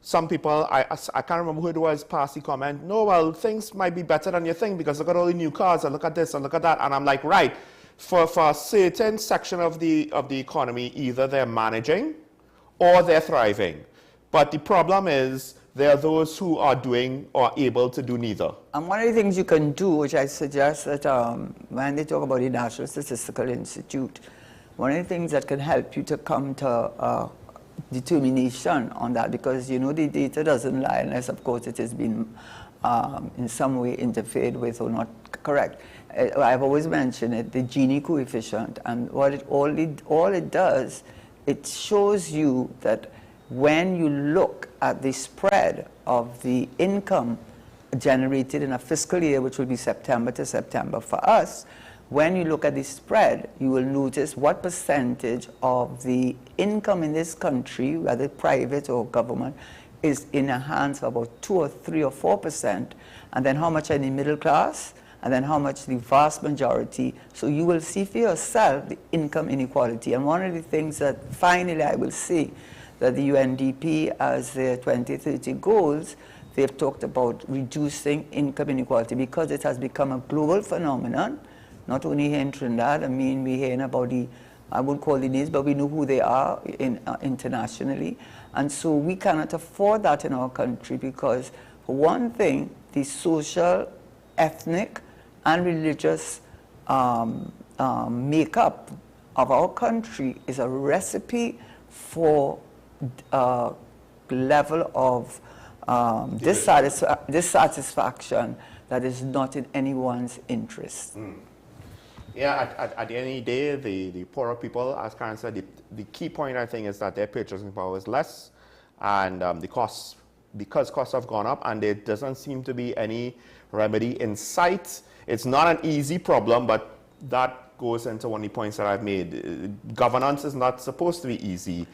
J: some people, I can't remember who it was, passed the comment, no, well, things might be better than you think, because look at all the new cars, and look at this, and look at that, and I'm like, right, for a certain section of the economy, either they're managing or they're thriving. But the problem is there are those who are doing or able to do neither.
D: And one of the things you can do, which I suggest that when they talk about the National Statistical Institute, one of the things that can help you to come to determination on that, because you know the data doesn't lie unless, of course, it has been in some way interfered with or not correct. I've always mentioned it, the Gini coefficient, and what all it does, it shows you that when you look at the spread of the income generated in a fiscal year, which will be September to September for us, when you look at the spread, you will notice what percentage of the income in this country, whether private or government, is in the hands of about 2 or 3 or 4%, and then how much are in the middle class, and then how much the vast majority. So you will see for yourself the income inequality. And one of the things that finally I will see that the UNDP, as their 2030 goals, they've talked about reducing income inequality, because it has become a global phenomenon, not only here in Trinidad. I mean, we're hearing about I won't call the names, but we know who they are internationally. And so we cannot afford that in our country, because for one thing, the social, ethnic, and religious makeup of our country is a recipe for level of dissatisfaction that is not in anyone's interest.
J: Yeah, at the end of the day, the poorer people, as Karen said, the key point, I think, is that their purchasing power is less, and the costs, because costs have gone up, and there doesn't seem to be any remedy in sight. It's not an easy problem, but that goes into one of the points that I've made. Governance is not supposed to be easy.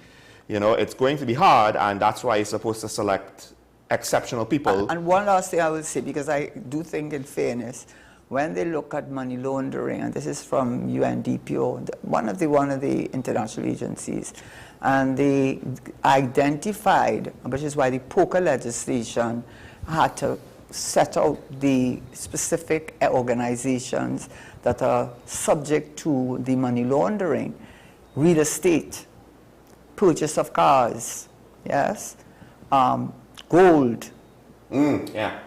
J: You know, it's going to be hard, and that's why you're supposed to select exceptional people.
D: And one last thing I will say, because I do think, in fairness, when they look at money laundering, and this is from UNDP, one of the international agencies, and they identified, which is why the poker legislation had to set out the specific organizations that are subject to the money laundering: real estate, purchase of cars, yes, gold.
J: Yeah.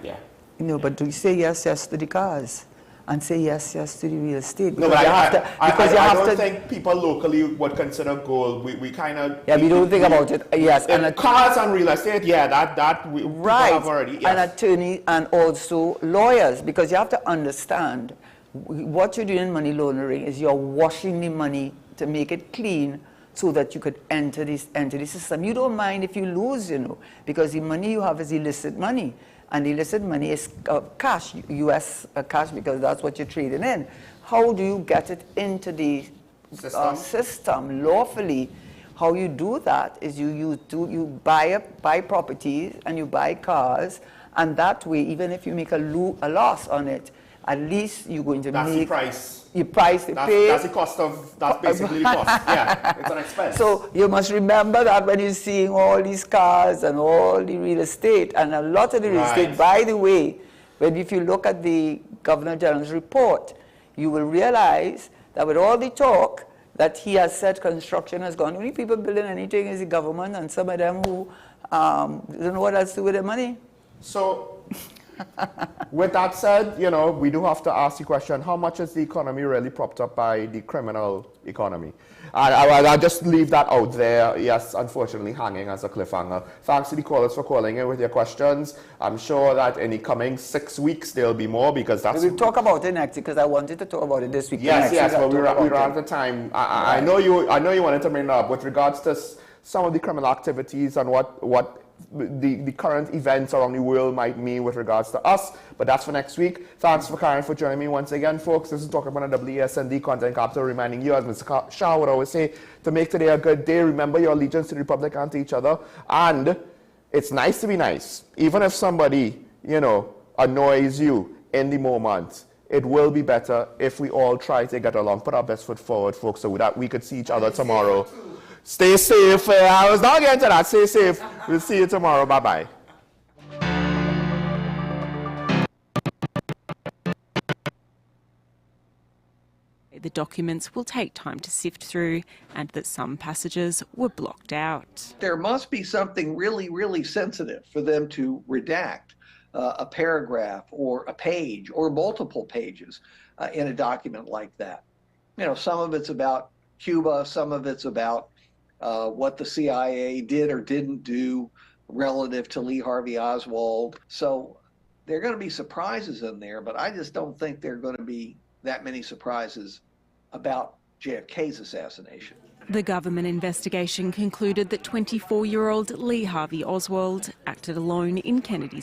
D: You know, but do you say yes to the cars and say yes to the real estate?
J: No, but I don't think people locally would consider gold. We kind of...
D: Yeah, we don't think about it. Yes.
J: And cars and real estate, yeah, that
D: right.
J: Have already. Yes.
D: And attorney and also lawyers, because you have to understand what you're doing in money laundering is you're washing the money to make it clean, so that you could enter the system. You don't mind if you lose, you know, because the money you have is illicit money. and the illicit money is cash, U.S. Cash, because that's what you're trading in. How do you get it into the system lawfully? How you do that is you buy properties and you buy cars, and that way, even if you make a loss on it, at least you're going to
J: that's
D: make
J: the price.
D: Your price to pay.
J: That's the cost of. That's basically the cost. Yeah, it's an expense.
D: So you must remember that when you're seeing all these cars and all the real estate, and a lot of the real estate. By the way, if you look at the Governor General's report, you will realize that with all the talk that he has said construction has gone, only people building anything is the government, and some of them who don't know what else to do with their money.
J: So, with that said, you know, we do have to ask the question, how much is the economy really propped up by the criminal economy? I'll just leave that out there, yes, unfortunately hanging as a cliffhanger. Thanks to the callers for calling in with your questions. I'm sure that in the coming 6 weeks there'll be more, because that's...
D: We'll talk about it next week, because I wanted to talk about it this week.
J: Yes, but we ran out of time. I know you wanted to bring it up with regards to some of the criminal activities and what the current events around the world might mean with regards to us, but that's for next week. Thanks for Karen for joining me once again, folks. This is Talking About a WSND Content Capital, reminding you, as Mr. Shah would always say, to make today a good day. Remember your allegiance to the Republic and to each other, and it's nice to be nice. Even if somebody, you know, annoys you in the moment, it will be better if we all try to get along, put our best foot forward, folks, so that we could see each other tomorrow. Stay safe. I was not getting to that. Stay safe. We'll see you tomorrow. Bye-bye.
A: The documents will take time to sift through, and that some passages were blocked out.
I: There must be something really, really sensitive for them to redact a paragraph or a page or multiple pages in a document like that. You know, some of it's about Cuba, some of it's about what the CIA did or didn't do relative to Lee Harvey Oswald. So there are going to be surprises in there, but I just don't think there are going to be that many surprises about JFK's assassination.
A: The government investigation concluded that 24-year-old Lee Harvey Oswald acted alone in Kennedy's